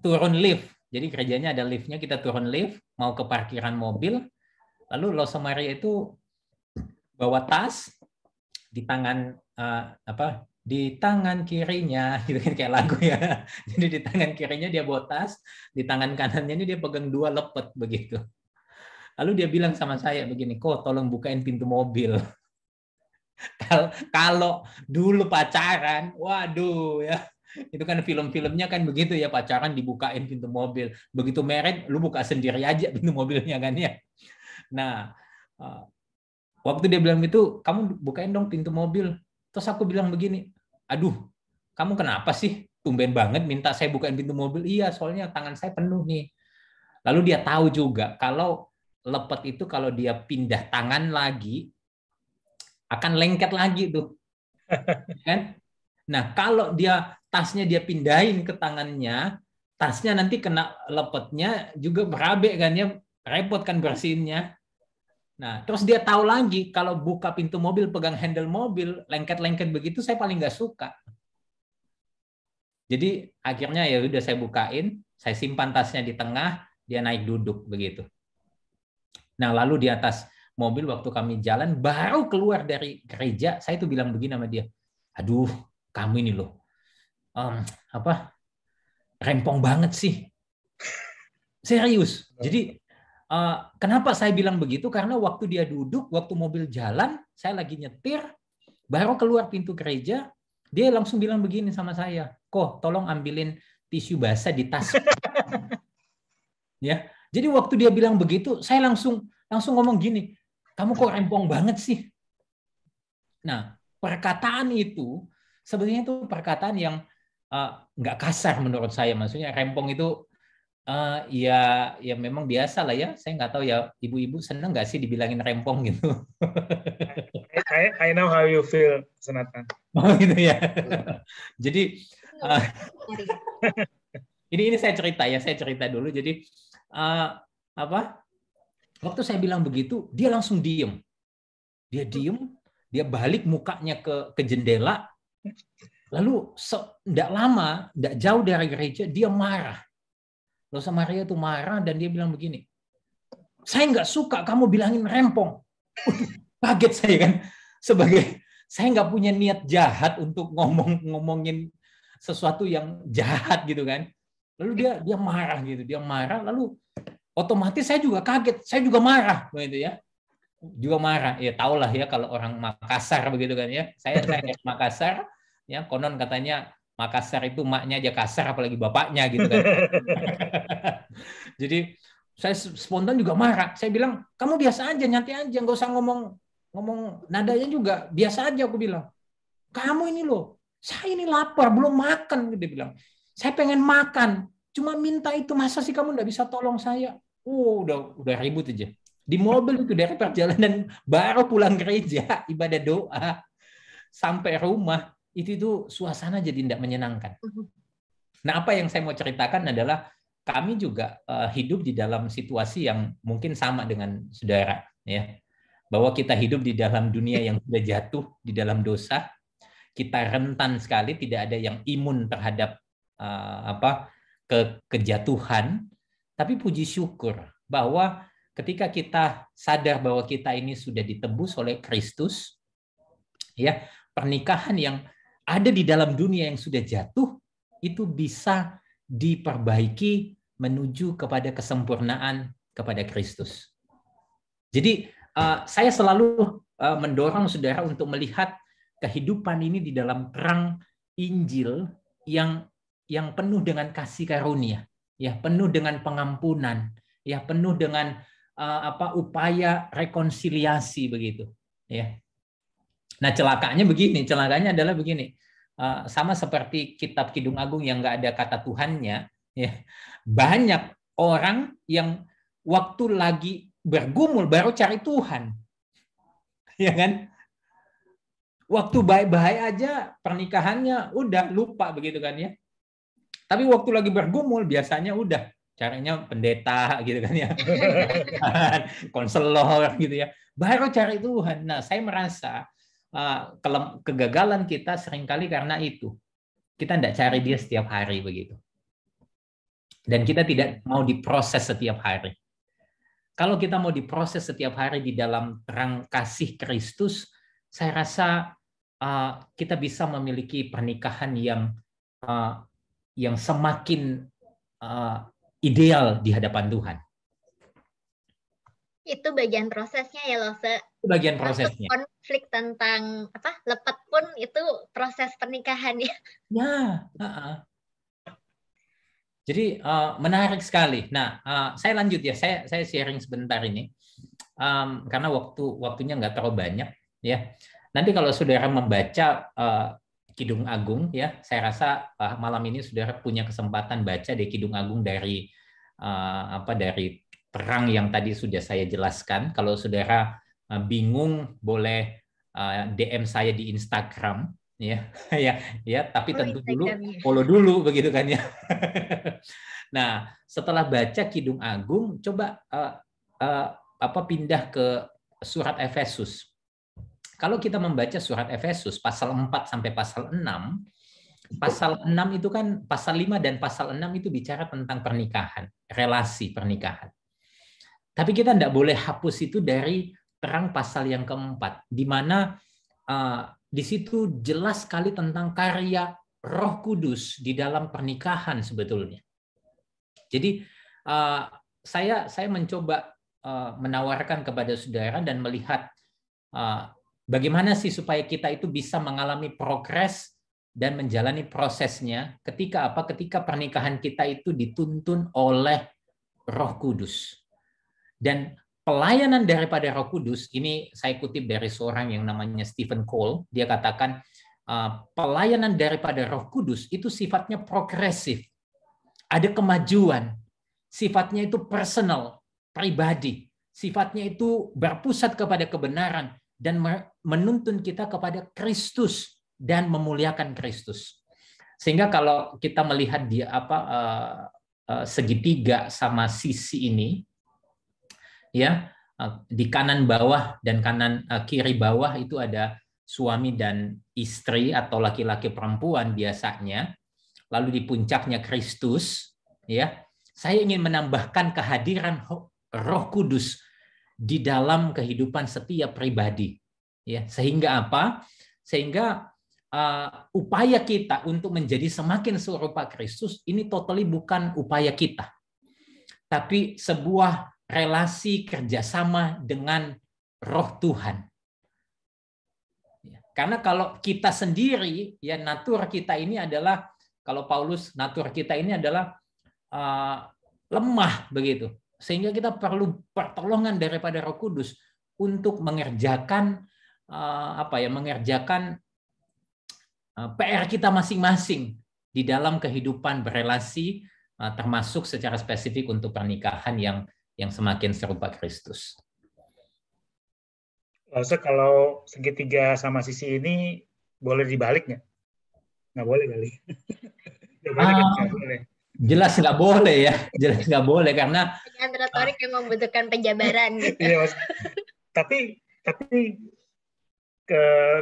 turun lift. Jadi gerejanya ada liftnya, kita turun lift, mau ke parkiran mobil, lalu Losa Maria itu bawa tas di tangan di tangan kirinya, gitu kan kayak lagu ya. Jadi di tangan kirinya dia bawa tas, di tangan kanannya ini dia pegang 2 lepet begitu. Lalu dia bilang sama saya begini, kok tolong bukain pintu mobil. Kalau dulu pacaran, waduh ya. Itu kan film-filmnya kan begitu ya, pacaran dibukain pintu mobil. Begitu married, lu buka sendiri aja pintu mobilnya kan ya. Nah, waktu dia bilang gitu, kamu bukain dong pintu mobil. Terus aku bilang begini, aduh, kamu kenapa sih? Tumben banget minta saya bukain pintu mobil. Iya, soalnya tangan saya penuh nih. Lalu dia tahu juga kalau lepet itu kalau dia pindah tangan lagi, akan lengket lagi tuh. Kan? Nah, kalau tasnya dia pindahin ke tangannya, tasnya nanti kena lepetnya juga berabe kan ya, repot kan bersihinnya. Nah, terus dia tahu lagi kalau buka pintu mobil, pegang handle mobil, lengket-lengket begitu, saya paling nggak suka. Jadi akhirnya ya udah saya bukain, saya simpan tasnya di tengah, dia naik duduk begitu. Nah, lalu di atas mobil waktu kami jalan, baru keluar dari gereja, saya tuh bilang begini sama dia, aduh, kamu ini loh, rempong banget sih. Serius. Jadi kenapa saya bilang begitu? Karena waktu dia duduk, waktu mobil jalan, saya lagi nyetir, baru keluar pintu gereja, dia langsung bilang begini sama saya, kok tolong ambilin tisu basah di tas. Ya, jadi waktu dia bilang begitu, saya langsung ngomong gini, kamu kok rempong banget sih? Nah, perkataan itu sebenarnya itu perkataan yang nggak kasar menurut saya. Maksudnya rempong itu ya memang biasa lah ya. Saya nggak tahu ya, ibu-ibu seneng nggak sih dibilangin rempong gitu? I know how you feel, Senatan. Oh gitu ya. Jadi ini saya cerita dulu. Jadi waktu saya bilang begitu, dia langsung diem. Dia balik mukanya ke jendela. Lalu tidak lama, tidak jauh dari gereja, dia marah. Rosa Maria itu marah dan dia bilang begini, saya nggak suka kamu bilangin rempong. Kaget saya kan, saya nggak punya niat jahat untuk ngomongin sesuatu yang jahat gitu kan. Lalu dia marah gitu, lalu otomatis saya juga kaget, saya juga marah begitu ya. Juga marah, ya tahulah ya kalau orang Makassar begitu kan ya. Saya dari Makassar, ya konon katanya Makassar itu maknya aja kasar, apalagi bapaknya gitu kan. Jadi saya spontan juga marah. Saya bilang, kamu biasa aja, nyantai aja, nggak usah ngomong nadanya juga biasa aja. Aku bilang, kamu ini loh, saya ini lapar, belum makan. Dia bilang, saya pengen makan, cuma minta itu, masa sih kamu nggak bisa tolong saya? Udah ribut aja. Di mobil itu dari perjalanan baru pulang gereja, ibadah doa, sampai rumah, itu suasana jadi tidak menyenangkan. Nah, apa yang saya mau ceritakan adalah kami juga hidup di dalam situasi yang mungkin sama dengan saudara, ya, bahwa kita hidup di dalam dunia yang sudah jatuh di dalam dosa, kita rentan sekali, tidak ada yang imun terhadap kejatuhan. Tapi puji syukur bahwa ketika kita sadar bahwa kita ini sudah ditebus oleh Kristus, ya, pernikahan yang ada di dalam dunia yang sudah jatuh itu bisa diperbaiki menuju kepada kesempurnaan kepada Kristus. Jadi saya selalu mendorong saudara untuk melihat kehidupan ini di dalam terang Injil yang penuh dengan kasih karunia, ya, penuh dengan pengampunan, ya, penuh dengan upaya rekonsiliasi begitu, ya. Nah, celakanya adalah begini, sama seperti kitab Kidung Agung yang nggak ada kata Tuhannya, ya, banyak orang yang waktu lagi bergumul baru cari Tuhan, ya kan? Waktu baik-baik aja pernikahannya udah lupa begitu kan ya. Tapi waktu lagi bergumul biasanya udah caranya pendeta gitu kan ya, konselor gitu ya, baru cari Tuhan. Nah, saya merasa kegagalan kita seringkali karena itu. Kita tidak cari dia setiap hari begitu. Dan kita tidak mau diproses setiap hari. Kalau kita mau diproses setiap hari di dalam terang kasih Kristus, saya rasa kita bisa memiliki pernikahan yang semakin ideal di hadapan Tuhan. Itu bagian prosesnya ya, Lose. Itu bagian prosesnya. Konflik tentang lepet pun itu proses pernikahan ya. Ya. Jadi menarik sekali. Nah, saya lanjut ya. Saya sharing sebentar ini karena waktunya nggak terlalu banyak ya. Nanti kalau saudara membaca Kidung Agung ya, saya rasa malam ini saudara punya kesempatan baca di Kidung Agung dari dari terang yang tadi sudah saya jelaskan. Kalau saudara bingung boleh DM saya di Instagram ya, ya, tapi tentu dulu Instagramnya. follow dulu begitu kan ya. Nah, setelah baca Kidung Agung, coba pindah ke surat Efesus. Kalau kita membaca surat Efesus pasal 4 sampai pasal 6, pasal 6 itu kan pasal 5 dan pasal 6 itu bicara tentang pernikahan, relasi pernikahan. Tapi kita tidak boleh hapus itu dari terang pasal yang keempat, di mana di situ jelas sekali tentang karya Roh Kudus di dalam pernikahan sebetulnya. Jadi saya mencoba menawarkan kepada saudara dan melihat bagaimana sih supaya kita itu bisa mengalami progres dan menjalani prosesnya ketika pernikahan kita itu dituntun oleh Roh Kudus. Dan pelayanan daripada Roh Kudus, ini saya kutip dari seorang yang namanya Stephen Cole, dia katakan pelayanan daripada Roh Kudus itu sifatnya progresif, ada kemajuan, sifatnya itu personal, pribadi, sifatnya itu berpusat kepada kebenaran dan menuntun kita kepada Kristus dan memuliakan Kristus. Sehingga kalau kita melihat dia segitiga sama sisi ini, ya, di kanan bawah dan kanan kiri bawah itu ada suami dan istri atau laki-laki perempuan biasanya. Lalu di puncaknya Kristus, ya. Saya ingin menambahkan kehadiran Roh Kudus di dalam kehidupan setiap pribadi, ya. Sehingga apa? Sehingga upaya kita untuk menjadi semakin serupa Kristus ini totally bukan upaya kita, tapi sebuah relasi kerjasama dengan Roh Tuhan. Karena kalau kita sendiri, ya natur kita ini adalah, kalau Paulus, natur kita ini adalah lemah begitu, sehingga kita perlu pertolongan daripada Roh Kudus untuk mengerjakan mengerjakan PR kita masing-masing di dalam kehidupan berelasi, termasuk secara spesifik untuk pernikahan yang semakin serupa Kristus. Lalu kalau segitiga sama sisi ini boleh dibalik nggak? Nggak boleh kali. Nggak boleh. Jelas nggak boleh ya, jelas nggak boleh karena pertanyaan retorik yang membutuhkan penjabaran gitu. Iya, tapi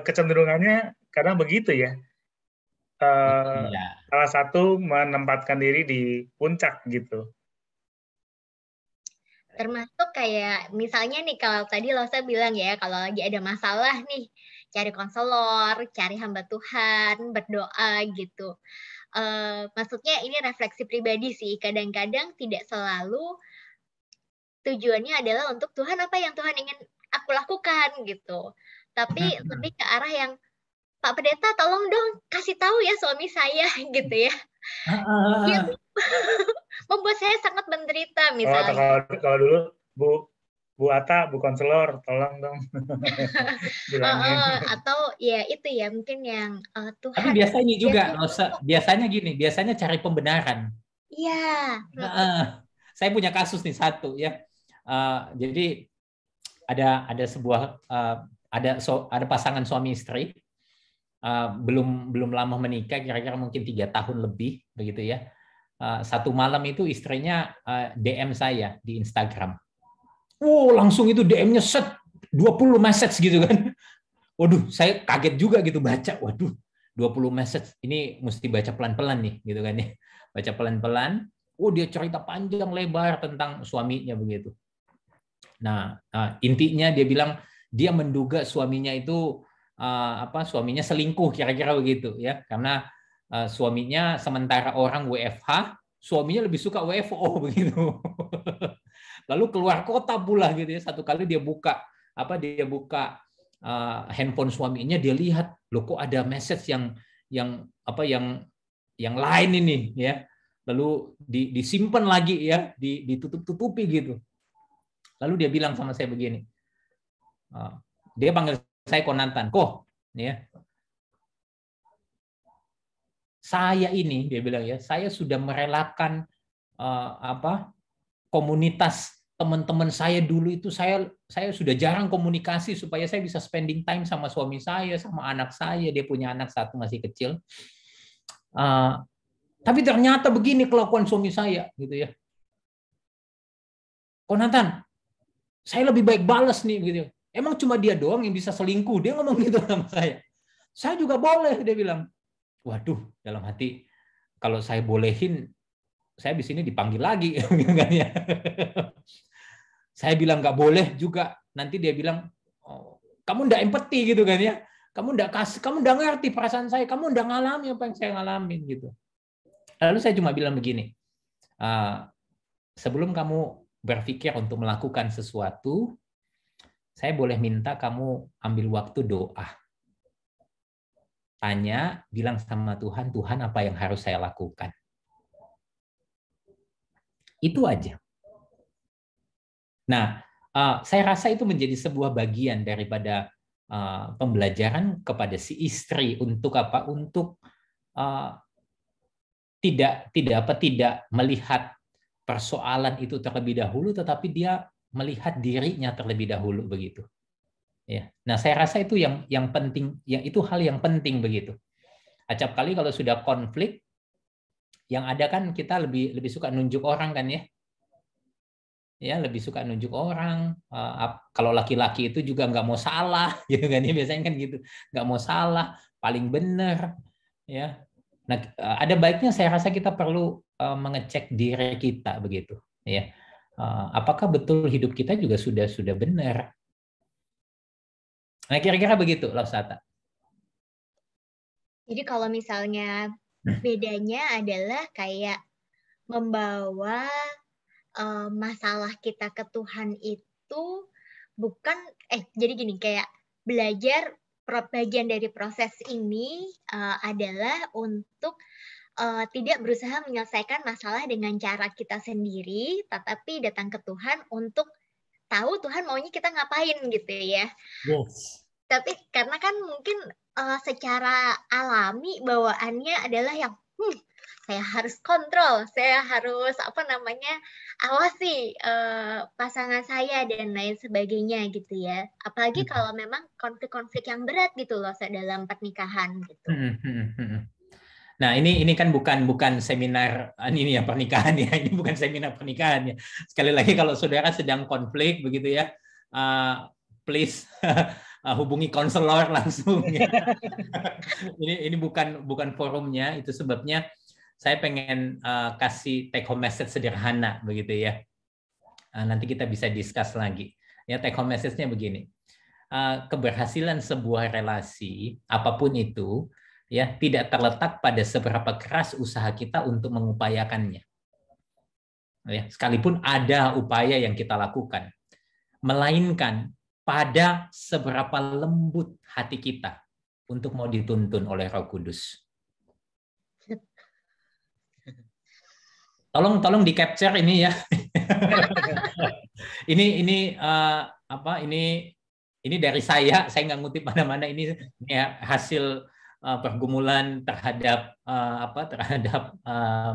kecenderungannya kadang begitu ya. Salah satu menempatkan diri di puncak gitu. Termasuk kayak misalnya nih, kalau tadi Losa bilang ya, kalau lagi ada masalah nih, cari konselor, cari hamba Tuhan, berdoa gitu. Maksudnya ini refleksi pribadi sih, kadang-kadang tidak selalu tujuannya adalah untuk Tuhan, apa yang Tuhan ingin aku lakukan gitu. Tapi lebih ke arah yang, Pak Pendeta tolong dong kasih tahu ya suami saya gitu ya. Dia membuat saya sangat menderita misalnya. Kalau dulu Bu Ata, Bu konselor, tolong dong. Atau ya itu ya mungkin yang Tuhan. Tapi biasanya ini juga, biasanya gini, biasanya cari pembenaran. Iya. Saya punya kasus nih satu ya. Jadi ada sebuah ada pasangan suami istri, belum lama menikah, kira-kira mungkin 3 tahun lebih begitu ya. Satu malam itu istrinya DM saya di Instagram. Langsung itu DM-nya set 20 message gitu kan. Waduh, saya kaget juga gitu baca. Waduh, 20 message. Ini mesti baca pelan-pelan nih gitu kan ya. Baca pelan-pelan. Dia cerita panjang lebar tentang suaminya begitu. Nah, intinya dia bilang dia menduga suaminya itu suaminya selingkuh kira-kira begitu ya. Karena suaminya sementara orang WFH, suaminya lebih suka WFO begitu. Lalu keluar kota pula gitu ya. Satu kali dia buka handphone suaminya, dia lihat loh kok ada message yang lain ini ya. Lalu disimpan lagi ya, ditutup-tutupi gitu. Lalu dia bilang sama saya begini. Dia panggil saya Konantan, "Kok, ya. Saya ini," dia bilang ya, "saya sudah merelakan komunitas teman-teman saya dulu itu saya sudah jarang komunikasi supaya saya bisa spending time sama suami saya, sama anak saya. Dia punya anak satu masih kecil. Tapi ternyata begini kelakuan suami saya, gitu ya. "Oh Nathan, saya lebih baik balas nih," gitu. "Emang cuma dia doang yang bisa selingkuh?" Dia ngomong gitu sama saya. "Saya juga boleh," dia bilang. Waduh, dalam hati, kalau saya bolehin, saya di sini dipanggil lagi. Saya bilang nggak boleh juga. Nanti dia bilang, "Oh, kamu nggak empati," gitu kan ya. "Kamu nggak kasih, kamu nggak ngerti perasaan saya, kamu nggak ngalami apa yang saya ngalamin," gitu. Lalu saya cuma bilang begini, sebelum kamu berpikir untuk melakukan sesuatu, saya boleh minta kamu ambil waktu doa. Tanya, bilang sama Tuhan, "Tuhan, apa yang harus saya lakukan?" Itu aja. Nah, saya rasa itu menjadi sebuah bagian daripada pembelajaran kepada si istri untuk apa? Untuk tidak melihat persoalan itu terlebih dahulu, tetapi dia melihat dirinya terlebih dahulu begitu. Ya. Nah, saya rasa itu yang penting, itu hal yang penting begitu. Acap kali kalau sudah konflik, yang ada kan kita lebih suka nunjuk orang kan ya. Ya, lebih suka nunjuk orang. Kalau laki-laki itu juga nggak mau salah, gitu kan ya, biasanya kan gitu, nggak mau salah, paling benar, ya. Nah, ada baiknya saya rasa kita perlu mengecek diri kita begitu, ya. Apakah betul hidup kita juga sudah benar? Nah, kira-kira begitu, Lausata. Jadi kalau misalnya bedanya adalah kayak membawa masalah kita ke Tuhan itu bukan jadi gini, kayak belajar bagian dari proses ini adalah untuk tidak berusaha menyelesaikan masalah dengan cara kita sendiri, tetapi datang ke Tuhan untuk tahu Tuhan maunya kita ngapain gitu ya. Yes. Tapi karena kan mungkin secara alami bawaannya adalah yang saya harus kontrol, saya harus awasi pasangan saya dan lain sebagainya gitu ya. Apalagi kalau memang konflik-konflik yang berat gitu loh dalam pernikahan gitu. Nah, ini kan bukan seminar ini ya pernikahan ya. Ini bukan seminar pernikahan ya. Sekali lagi kalau saudara sedang konflik begitu ya, please hubungi konselor langsung ya. Ini bukan forumnya, itu sebabnya saya pengen kasih take home message sederhana begitu ya. Nanti kita bisa discuss lagi. Ya, take home message-nya begini. Keberhasilan sebuah relasi apapun itu ya tidak terletak pada seberapa keras usaha kita untuk mengupayakannya. Ya, sekalipun ada upaya yang kita lakukan, melainkan pada seberapa lembut hati kita untuk mau dituntun oleh Roh Kudus. Tolong di capture ini ya. Ini dari saya nggak ngutip mana-mana, ini ya hasil pergumulan terhadap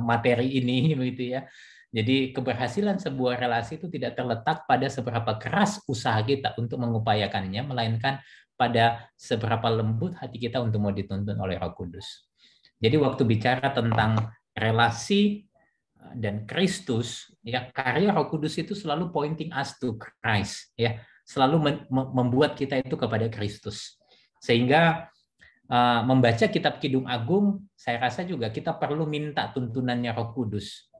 materi ini begitu ya. Jadi keberhasilan sebuah relasi itu tidak terletak pada seberapa keras usaha kita untuk mengupayakannya, melainkan pada seberapa lembut hati kita untuk mau dituntun oleh Roh Kudus. Jadi waktu bicara tentang relasi dan Kristus, ya karya Roh Kudus itu selalu pointing us to Christ, ya selalu membuat kita itu kepada Kristus. Sehingga membaca kitab Kidung Agung, saya rasa juga kita perlu minta tuntunannya Roh Kudus.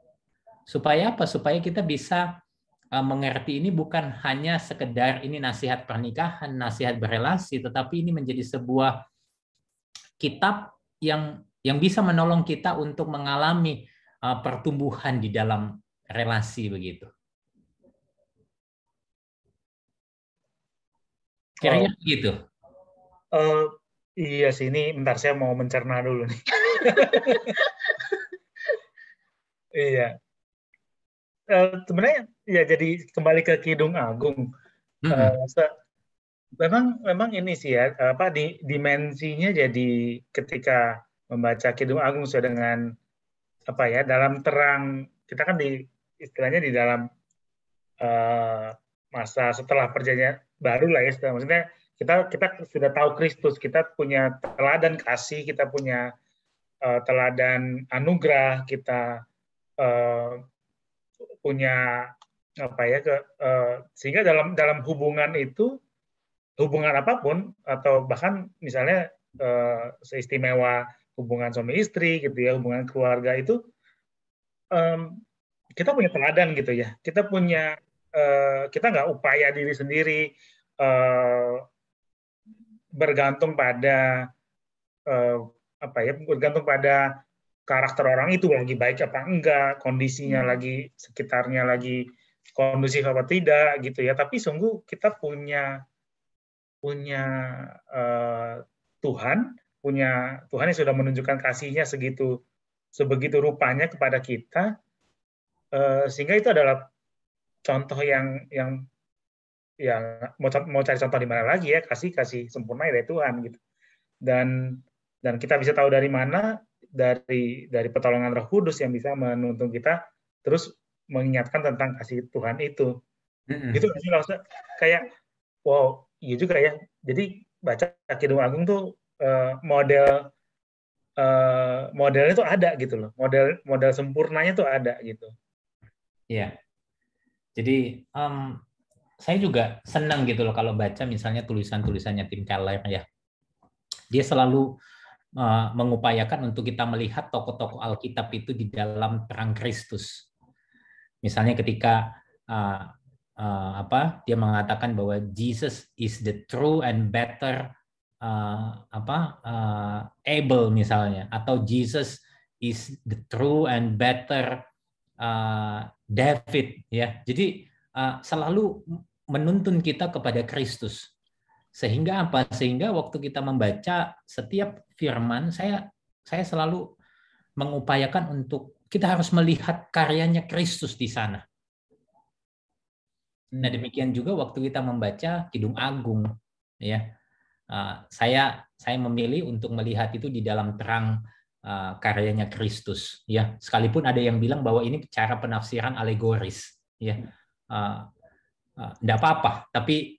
Supaya apa? Supaya kita bisa mengerti ini bukan hanya sekedar ini nasihat pernikahan, nasihat berelasi, tetapi ini menjadi sebuah kitab yang bisa menolong kita untuk mengalami pertumbuhan di dalam relasi begitu. Kira-kira gitu. Iya sih, ini bentar saya mau mencerna dulu nih. Iya. Sebenarnya ya jadi kembali ke Kidung Agung. Memang ini sih ya, dimensinya jadi ketika membaca Kidung Agung sesuai dengan dalam terang, kita kan istilahnya di dalam masa setelah perjanjian baru lah ya, maksudnya kita sudah tahu Kristus, kita punya teladan kasih, kita punya teladan anugerah, kita punya apa ya sehingga dalam hubungan itu, hubungan apapun atau bahkan misalnya seistimewa hubungan suami istri gitu ya, hubungan keluarga itu kita punya teladan gitu ya, kita nggak upaya diri sendiri bergantung pada bergantung pada karakter orang itu lagi baik apa enggak, kondisinya lagi sekitarnya lagi kondusif apa tidak gitu ya, tapi sungguh kita punya Tuhan yang sudah menunjukkan kasihnya sebegitu rupanya kepada kita, sehingga itu adalah contoh yang mau cari contoh di mana lagi ya, kasih sempurna dari Tuhan gitu. Dan kita bisa tahu dari mana, dari pertolongan Roh Kudus yang bisa menuntun kita terus mengingatkan tentang kasih Tuhan itu. Gitu sih, kayak wow, iya juga ya. Jadi baca Kidung Agung tuh modelnya tuh ada gitu loh. Model sempurnanya tuh ada gitu. Iya. Jadi saya juga senang gitu loh kalau baca misalnya tulisan-tulisannya Tim Keller ya. Dia selalu mengupayakan untuk kita melihat tokoh-tokoh Alkitab itu di dalam terang Kristus. Misalnya ketika dia mengatakan bahwa Jesus is the true and better Abel misalnya, atau Jesus is the true and better David ya. Jadi selalu menuntun kita kepada Kristus. Sehingga apa? Sehingga waktu kita membaca setiap firman, saya selalu mengupayakan untuk kita harus melihat karyanya Kristus di sana. Nah, demikian juga waktu kita membaca Kidung Agung ya. Saya memilih untuk melihat itu di dalam terang karyanya Kristus ya. Sekalipun ada yang bilang bahwa ini cara penafsiran alegoris ya. Enggak apa-apa, tapi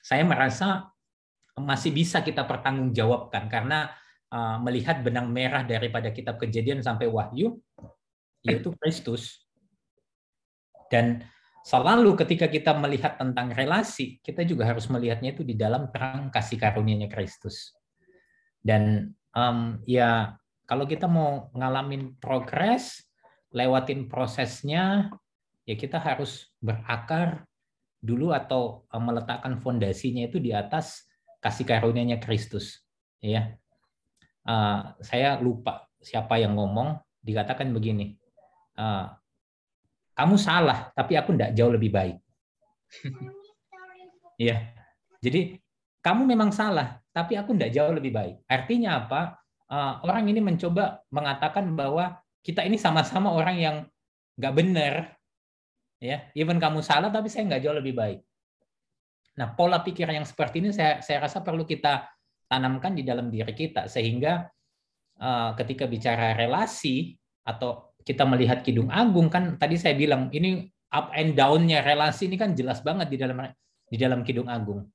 saya merasa masih bisa kita pertanggungjawabkan karena melihat benang merah daripada kitab Kejadian sampai Wahyu yaitu Kristus. Dan selalu ketika kita melihat tentang relasi, kita juga harus melihatnya itu di dalam terang kasih karunia-Nya Kristus. Dan ya kalau kita mau ngalamin progres, lewatin prosesnya, ya kita harus berakar dulu atau meletakkan fondasinya itu di atas kasih karunia-Nya Kristus. Ya, saya lupa siapa yang ngomong, dikatakan begini, kamu salah, tapi aku tidak jauh lebih baik. Ya, jadi kamu memang salah, tapi aku tidak jauh lebih baik. Artinya apa? Orang ini mencoba mengatakan bahwa kita ini sama-sama orang yang nggak benar. Ya, even kamu salah, tapi saya nggak jauh lebih baik. Nah, pola pikir yang seperti ini saya rasa perlu kita tanamkan di dalam diri kita, sehingga ketika bicara relasi atau kita melihat Kidung Agung, kan tadi saya bilang ini up and down-nya relasi ini kan jelas banget di dalam Kidung Agung.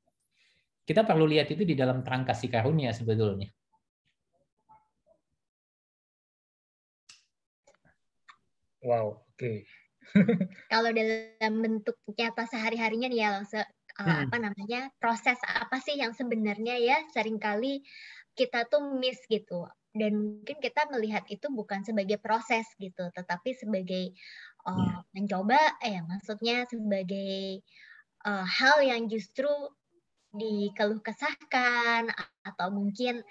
Kita perlu lihat itu di dalam terang kasih karunia sebetulnya. Wow, oke. Kalau dalam bentuk nyata sehari-harinya nih ya, proses apa sih yang sebenarnya ya seringkali kita tuh miss gitu, dan mungkin kita melihat itu bukan sebagai proses gitu, tetapi sebagai mencoba, maksudnya sebagai hal yang justru dikeluh kesahkan, atau mungkin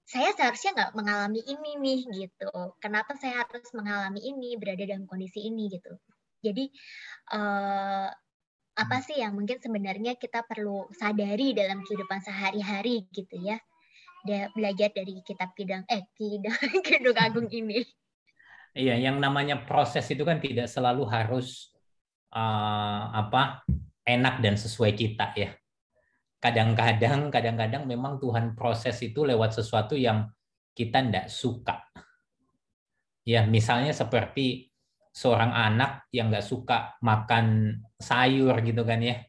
saya seharusnya nggak mengalami ini nih gitu. Kenapa saya harus mengalami ini, berada dalam kondisi ini gitu. Jadi apa sih yang mungkin sebenarnya kita perlu sadari dalam kehidupan sehari-hari gitu ya. Belajar dari kitab Kidung Agung ini. Iya, yang namanya proses itu kan tidak selalu harus enak dan sesuai kita ya. Kadang-kadang memang Tuhan proses itu lewat sesuatu yang kita tidak suka. Ya, misalnya seperti seorang anak yang nggak suka makan sayur gitu kan ya,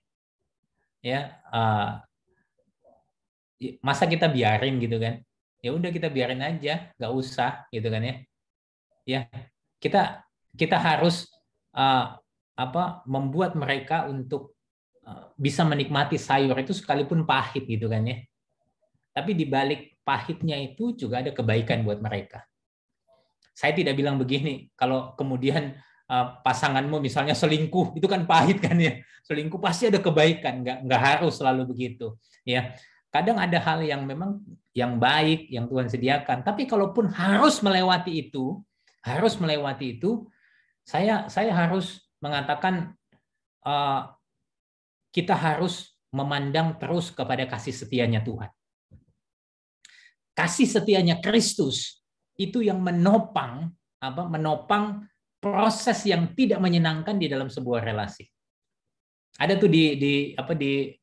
masa kita biarin gitu kan? Ya udah kita biarin aja, nggak usah gitu kan ya. Ya kita harus membuat mereka untuk bisa menikmati sayur itu sekalipun pahit gitu kan ya. Tapi di balik pahitnya itu juga ada kebaikan buat mereka. Saya tidak bilang begini, kalau kemudian pasanganmu misalnya selingkuh, itu kan pahit kan ya. Selingkuh pasti ada kebaikan, nggak harus selalu begitu. Ya, kadang ada hal yang memang yang baik yang Tuhan sediakan. Tapi kalaupun harus melewati itu, saya harus mengatakan kita harus memandang terus kepada kasih setianya Tuhan. Kasih setianya Kristus itu yang menopang proses yang tidak menyenangkan di dalam sebuah relasi. Ada tuh di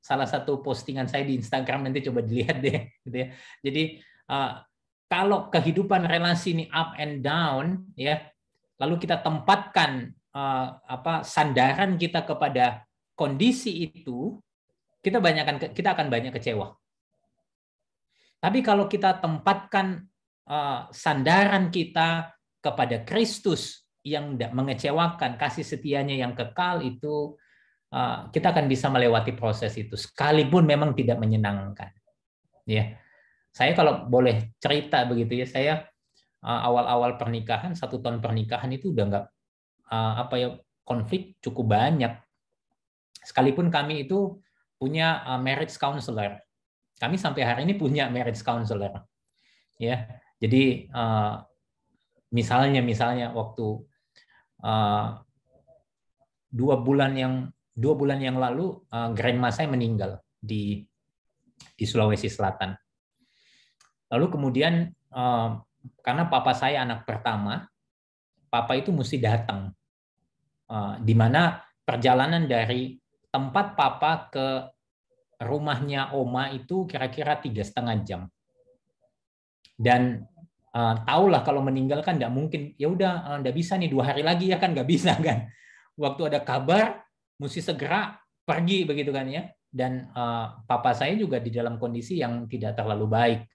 salah satu postingan saya di Instagram, nanti coba dilihat deh gitu ya. Jadi kalau kehidupan relasi ini up and down ya, lalu kita tempatkan sandaran kita kepada kondisi itu, kita akan banyak kecewa. Tapi kalau kita tempatkan sandaran kita kepada Kristus yang tidak mengecewakan, kasih setianya yang kekal, itu kita akan bisa melewati proses itu, sekalipun memang tidak menyenangkan. Ya, saya kalau boleh cerita begitu ya, saya awal-awal pernikahan, 1 tahun pernikahan itu udah nggak konflik cukup banyak. Sekalipun kami itu punya marriage counselor. Kami sampai hari ini punya marriage counselor. Ya, jadi misalnya waktu 2 bulan yang lalu grandma saya meninggal di Sulawesi Selatan. Lalu kemudian karena papa saya anak pertama, papa itu mesti datang, di mana perjalanan dari tempat papa ke rumahnya oma itu kira-kira 3,5 jam. Dan tahulah kalau meninggal kan nggak mungkin, ya udah nggak bisa nih 2 hari lagi ya kan, nggak bisa kan. Waktu ada kabar mesti segera pergi begitu kan ya. Dan papa saya juga di dalam kondisi yang tidak terlalu baik.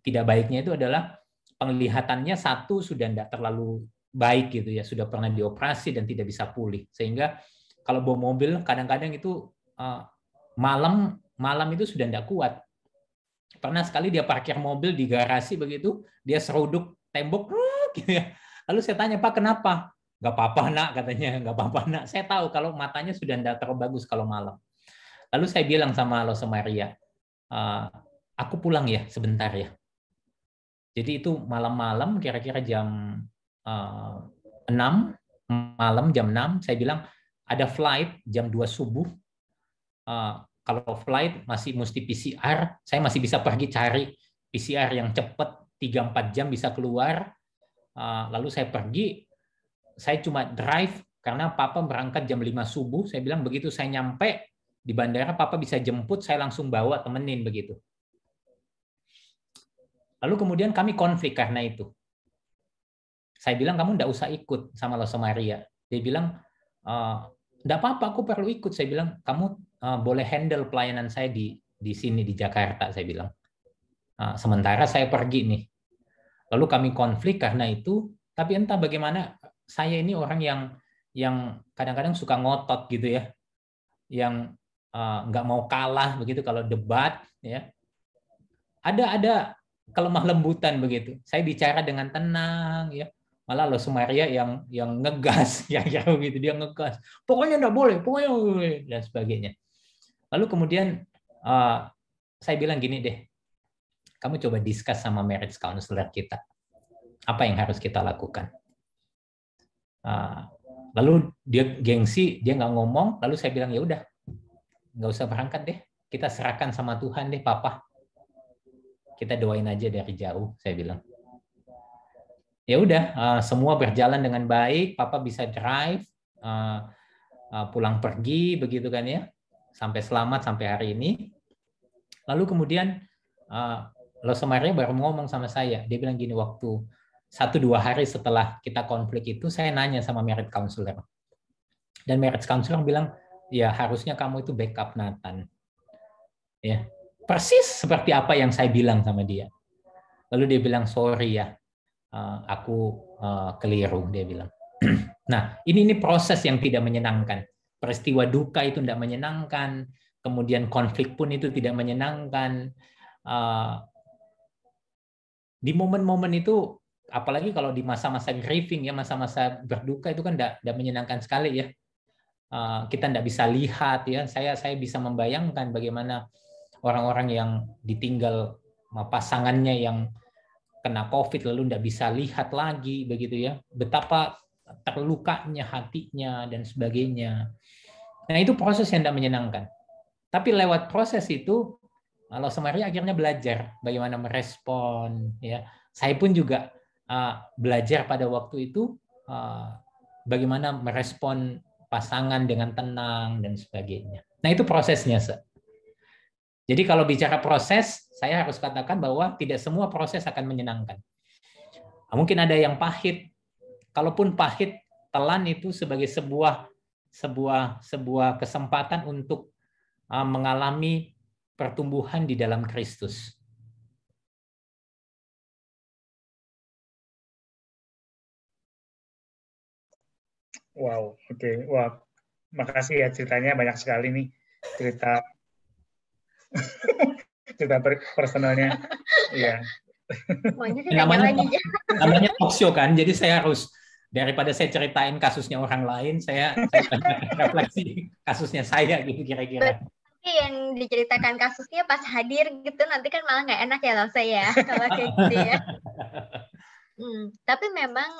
Tidak baiknya itu adalah penglihatannya sudah tidak terlalu baik gitu ya, sudah pernah dioperasi dan tidak bisa pulih, sehingga kalau bawa mobil kadang-kadang itu malam itu sudah tidak kuat. Pernah sekali dia parkir mobil di garasi begitu, dia seruduk tembok gitu ya. Lalu saya tanya, Pak kenapa? Nggak apa-apa nak, katanya, nggak apa-apa nak. Saya tahu kalau matanya sudah tidak terlalu bagus kalau malam. Lalu saya bilang sama Loso Maria, aku pulang ya sebentar ya. Jadi itu malam-malam kira-kira jam 6 malam, jam 6 saya bilang ada flight jam 2 subuh. Kalau flight masih mesti PCR, saya masih bisa pergi cari PCR yang cepat 3-4 jam bisa keluar. Lalu saya pergi, saya cuma drive karena papa berangkat jam 5 subuh. Saya bilang begitu saya nyampe di bandara, papa bisa jemput, saya langsung bawa temenin begitu. Lalu kemudian kami konflik karena itu. Saya bilang kamu enggak usah ikut sama Loso Maria. Dia bilang enggak apa-apa, aku perlu ikut. Saya bilang kamu boleh handle pelayanan saya di sini di Jakarta. Saya bilang sementara saya pergi nih. Lalu kami konflik karena itu. Tapi entah bagaimana saya ini orang yang kadang-kadang suka ngotot gitu ya, yang nggak mau kalah begitu kalau debat ya. Ada kelemah lembutan begitu. Saya bicara dengan tenang ya. Malah Loso Maria yang ngegas ya gitu, dia ngegas. Pokoknya enggak boleh, pokoknya boleh dan sebagainya. Lalu kemudian saya bilang gini deh. Kamu coba discuss sama marriage counselor kita. Apa yang harus kita lakukan? Lalu dia gengsi, dia nggak ngomong. Lalu saya bilang ya udah, nggak usah berangkat deh. Kita serahkan sama Tuhan deh, Papa. Kita doain aja dari jauh, saya bilang. Ya udah, semua berjalan dengan baik, Papa bisa drive, pulang pergi, begitu kan ya, sampai selamat sampai hari ini. Lalu kemudian Loso Maria baru ngomong sama saya, dia bilang gini, waktu 1-2 hari setelah kita konflik itu, saya nanya sama marriage counselor. Dan marriage counselor bilang, ya harusnya kamu itu backup Nathan. Ya, persis seperti apa yang saya bilang sama dia. Lalu dia bilang, sorry ya, aku keliru, dia bilang. Nah, ini proses yang tidak menyenangkan. Peristiwa duka itu tidak menyenangkan, kemudian konflik pun itu tidak menyenangkan. Di momen-momen itu, apalagi kalau di masa-masa grieving, ya masa-masa berduka itu kan tidak menyenangkan sekali ya. Kita tidak bisa lihat ya. Saya bisa membayangkan bagaimana orang-orang yang ditinggal pasangannya yang kena COVID lalu tidak bisa lihat lagi begitu ya. Betapa terlukanya hatinya dan sebagainya. Nah, itu proses yang tidak menyenangkan. Tapi lewat proses itu, Losa Maria akhirnya belajar bagaimana merespon. Ya, saya pun juga belajar pada waktu itu bagaimana merespon pasangan dengan tenang dan sebagainya. Nah, itu prosesnya. Jadi kalau bicara proses, saya harus katakan bahwa tidak semua proses akan menyenangkan. Mungkin ada yang pahit. Kalaupun pahit, telan itu sebagai sebuah kesempatan untuk mengalami pertumbuhan di dalam Kristus. Wow, oke. Wah, makasih ya, ceritanya banyak sekali nih, cerita personalnya. Iya. Namanya talk show kan, jadi saya harus, daripada saya ceritain kasusnya orang lain, saya refleksi kasusnya saya gitu kira-kira. Yang diceritakan kasusnya pas hadir gitu, nanti kan malah nggak enak ya loh saya kalau kayak gitu ya. Tapi memang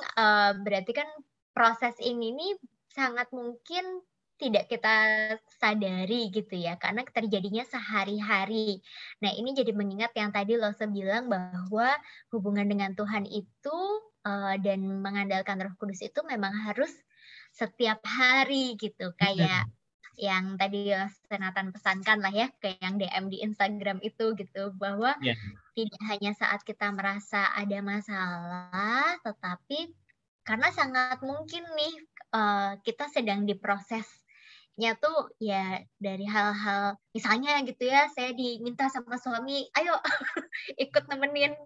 berarti kan proses ini nih sangat mungkin tidak kita sadari gitu ya, karena terjadinya sehari-hari. Nah, ini jadi mengingat yang tadi Lose bilang bahwa hubungan dengan Tuhan itu dan mengandalkan Roh Kudus itu memang harus setiap hari gitu, kayak yang tadi Nathan pesankan lah ya, kayak yang DM di Instagram itu gitu, bahwa tidak hanya saat kita merasa ada masalah, tetapi karena sangat mungkin nih kita sedang diprosesnya tuh ya dari hal-hal, misalnya gitu ya, saya diminta sama suami, ayo ikut nemenin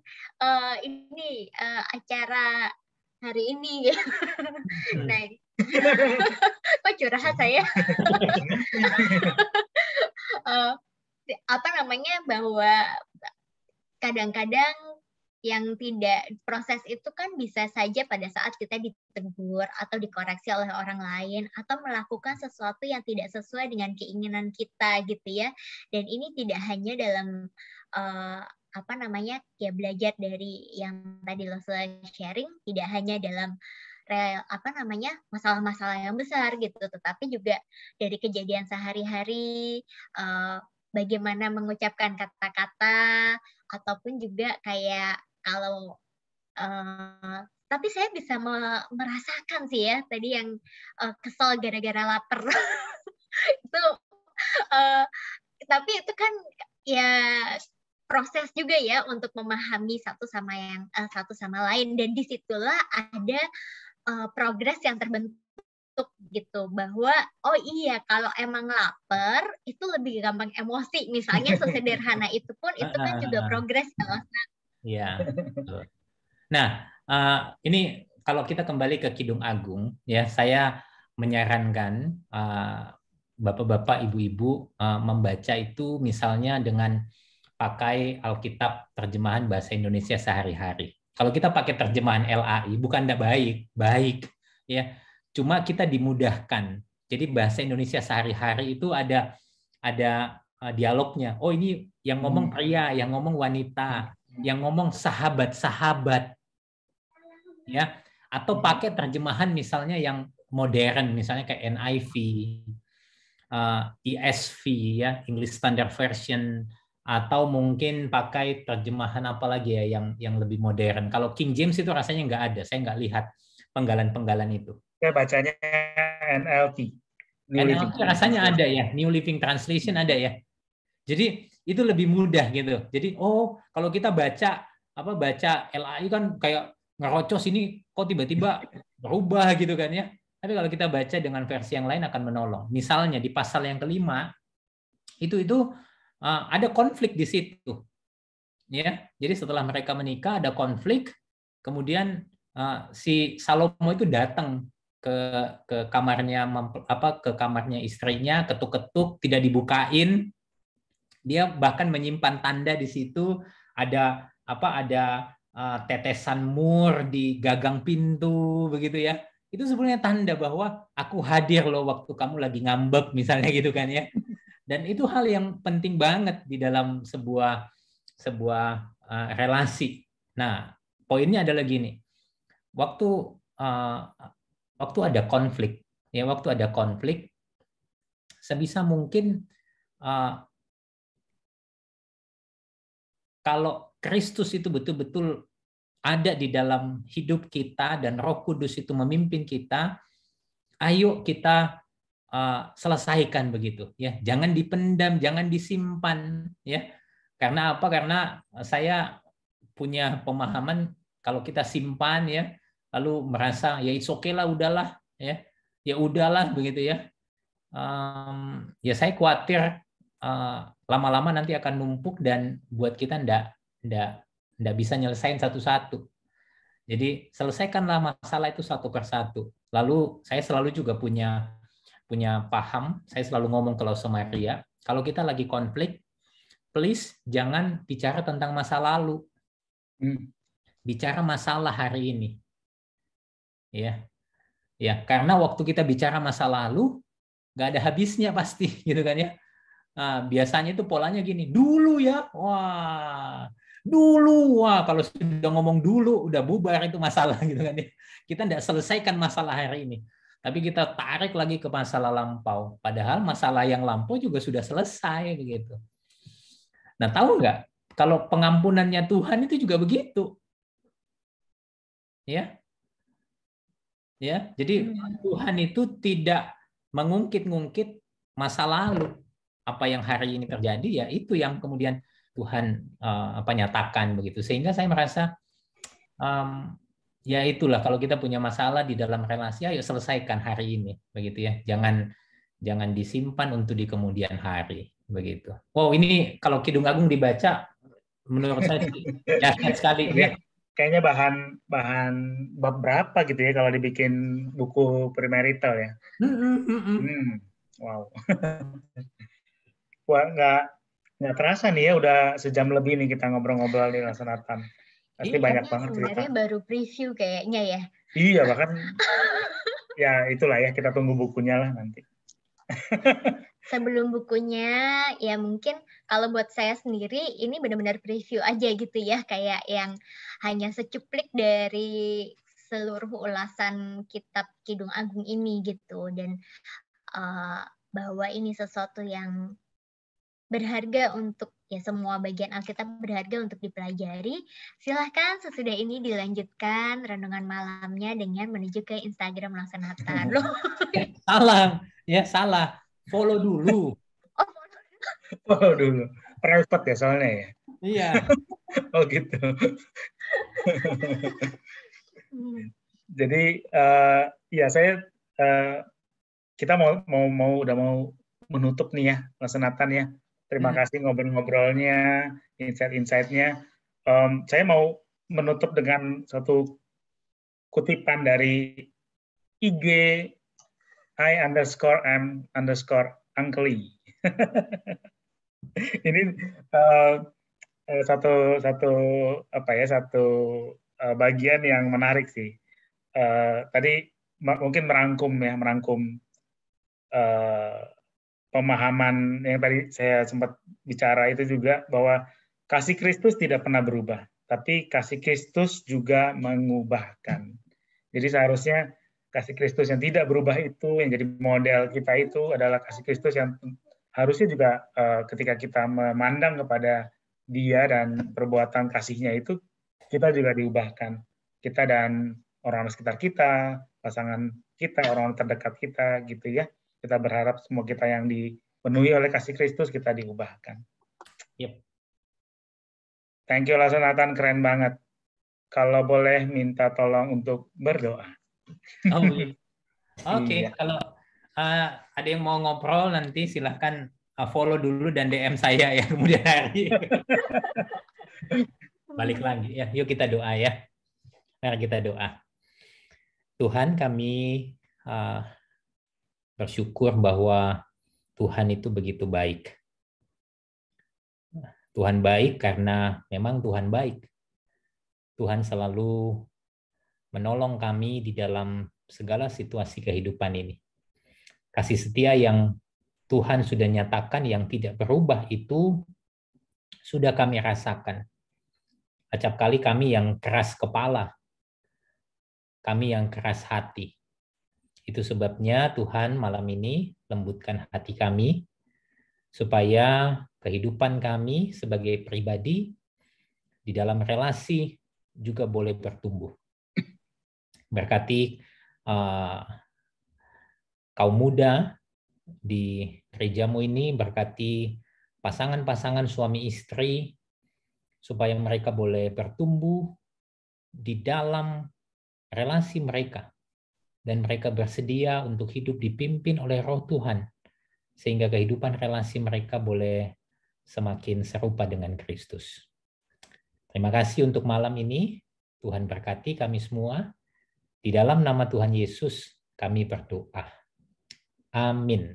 ini acara hari ini. Nah, kok curhat saya? Bahwa kadang-kadang yang tidak proses itu kan bisa saja pada saat kita ditegur atau dikoreksi oleh orang lain atau melakukan sesuatu yang tidak sesuai dengan keinginan kita gitu ya. Dan ini tidak hanya dalam ya belajar dari yang tadi lo sharing, tidak hanya dalam masalah-masalah yang besar gitu, tetapi juga dari kejadian sehari-hari, bagaimana mengucapkan kata-kata, ataupun juga kayak kalau tapi saya bisa merasakan sih ya tadi yang kesel gara-gara lapar itu tapi itu kan ya proses juga ya untuk memahami satu sama lain, dan disitulah ada progres yang terbentuk gitu, bahwa oh iya kalau emang lapar itu lebih gampang emosi, misalnya sesederhana itu pun itu kan juga progres. Iya. Nah, ini kalau kita kembali ke Kidung Agung ya, saya menyarankan bapak-bapak, ibu-ibu membaca itu misalnya dengan pakai Alkitab terjemahan bahasa Indonesia sehari-hari. Kalau kita pakai terjemahan LAI bukan tidak baik ya. Cuma kita dimudahkan. Jadi bahasa Indonesia sehari-hari itu ada dialognya. Oh, ini yang ngomong pria, yang ngomong wanita, yang ngomong sahabat-sahabat. Ya, atau pakai terjemahan misalnya yang modern, misalnya kayak NIV, ESV ya, English Standard Version, atau mungkin pakai terjemahan apa lagi ya yang lebih modern. Kalau King James itu rasanya nggak ada, saya nggak lihat penggalan-penggalan itu. Saya bacanya NLT. NLT rasanya ada ya, New Living Translation ada ya. Jadi itu lebih mudah gitu. Jadi kalau kita baca LAI kan kayak ngerocos ini kok tiba-tiba berubah gitu kan ya. Tapi kalau kita baca dengan versi yang lain akan menolong. Misalnya di pasal yang kelima itu ada konflik di situ. Ya, jadi setelah mereka menikah ada konflik, kemudian si Salomo itu datang ke kamarnya ke kamarnya istrinya, ketuk-ketuk, tidak dibukain. Dia bahkan menyimpan tanda di situ, ada tetesan mur di gagang pintu begitu ya. Itu sebenarnya tanda bahwa aku hadir loh waktu kamu lagi ngambek misalnya gitu kan ya. Dan itu hal yang penting banget di dalam sebuah relasi. Nah, poinnya adalah gini. Waktu ada konflik, sebisa mungkin kalau Kristus itu betul-betul ada di dalam hidup kita dan Roh Kudus itu memimpin kita, ayo kita selesaikan begitu ya. Jangan dipendam, jangan disimpan ya. Karena apa? Karena saya punya pemahaman kalau kita simpan ya, lalu merasa ya it's okay lah, udahlah ya. Ya udahlah begitu ya. Ya saya khawatir lama-lama nanti akan numpuk dan buat kita ndak bisa nyelesain satu-satu. Jadi selesaikanlah masalah itu satu persatu. Lalu saya selalu juga punya paham, saya selalu ngomong kalau sama Maria, kalau kita lagi konflik, please jangan bicara tentang masa lalu. Bicara masalah hari ini. Ya. Ya, karena waktu kita bicara masa lalu nggak ada habisnya pasti gitu kan ya. Nah, biasanya itu polanya gini, dulu ya. Wah, dulu. Wah, kalau sudah ngomong dulu udah bubar itu masalah gitu kan ya. Kita nggak selesaikan masalah hari ini. Tapi kita tarik lagi ke masalah lampau. Padahal masalah yang lampau juga sudah selesai begitu. Nah, tahu nggak? Kalau pengampunannya Tuhan itu juga begitu. Ya. Ya, jadi Tuhan itu tidak mengungkit-ungkit masa lalu. Apa yang hari ini terjadi ya itu yang kemudian Tuhan nyatakan begitu. Sehingga saya merasa ya itulah kalau kita punya masalah di dalam relasi ayo selesaikan hari ini begitu ya. Jangan disimpan untuk di kemudian hari begitu. Wow, ini kalau Kidung Agung dibaca menurut saya dahsyat sekali ya. Kayaknya bahan bab berapa gitu ya kalau dibikin buku premarital ya. Wow. Wah, nggak terasa nih ya udah sejam lebih nih kita ngobrol-ngobrol di Laksanatam. Pasti banyak banget cerita. Sebenarnya baru preview kayaknya ya. Iya, bahkan ya itulah ya, kita tunggu bukunya lah nanti. Sebelum bukunya, ya mungkin kalau buat saya sendiri ini benar-benar preview aja gitu ya, kayak yang hanya secuplik dari seluruh ulasan kitab Kidung Agung ini gitu, dan bahwa ini sesuatu yang berharga untuk ya semua bagian Alkitab berharga untuk dipelajari. Silahkan sesudah ini dilanjutkan renungan malamnya dengan menuju ke Instagram Laksanatan. Salah. Follow dulu. Follow dulu. Private ya soalnya ya. Iya. Oh gitu. Jadi ya saya kita udah mau menutup nih ya Laksanatan ya. Terima kasih ngobrol-ngobrolnya, insight-insightnya. Saya mau menutup dengan satu kutipan dari IG I_M_Uncle. Ini satu bagian yang menarik sih. Tadi mungkin merangkum pemahaman yang tadi saya sempat bicara itu juga, bahwa kasih Kristus tidak pernah berubah, tapi kasih Kristus juga mengubahkan. Jadi seharusnya kasih Kristus yang tidak berubah itu, yang jadi model kita itu adalah kasih Kristus yang harusnya juga ketika kita memandang kepada Dia dan perbuatan kasihnya itu, kita juga diubahkan. Kita dan orang sekitar kita, pasangan kita, orang terdekat kita, gitu ya. Kita berharap semua kita yang dipenuhi oleh kasih Kristus, kita diubahkan. Yep. Thank you Laksanatan, keren banget. kalau boleh minta tolong untuk berdoa. Oh, iya. Oke, Iya. kalau ada yang mau ngobrol nanti silahkan follow dulu dan DM saya ya kemudian hari. Balik lagi ya, yuk kita doa ya. Mari kita doa. Tuhan, kami bersyukur bahwa Tuhan itu begitu baik. Tuhan baik karena memang Tuhan baik. Tuhan selalu menolong kami di dalam segala situasi kehidupan ini. Kasih setia yang Tuhan sudah nyatakan yang tidak berubah itu sudah kami rasakan. Acap kali kami yang keras kepala, kami yang keras hati. Itu sebabnya Tuhan malam ini lembutkan hati kami, supaya kehidupan kami sebagai pribadi di dalam relasi juga boleh bertumbuh. Berkati kaum muda di gerejamu ini, berkati pasangan-pasangan suami istri, supaya mereka boleh bertumbuh di dalam relasi mereka, dan mereka bersedia untuk hidup dipimpin oleh Roh Tuhan, sehingga kehidupan relasi mereka boleh semakin serupa dengan Kristus. Terima kasih untuk malam ini. Tuhan berkati kami semua. Di dalam nama Tuhan Yesus kami berdoa. Amin.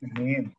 Amin.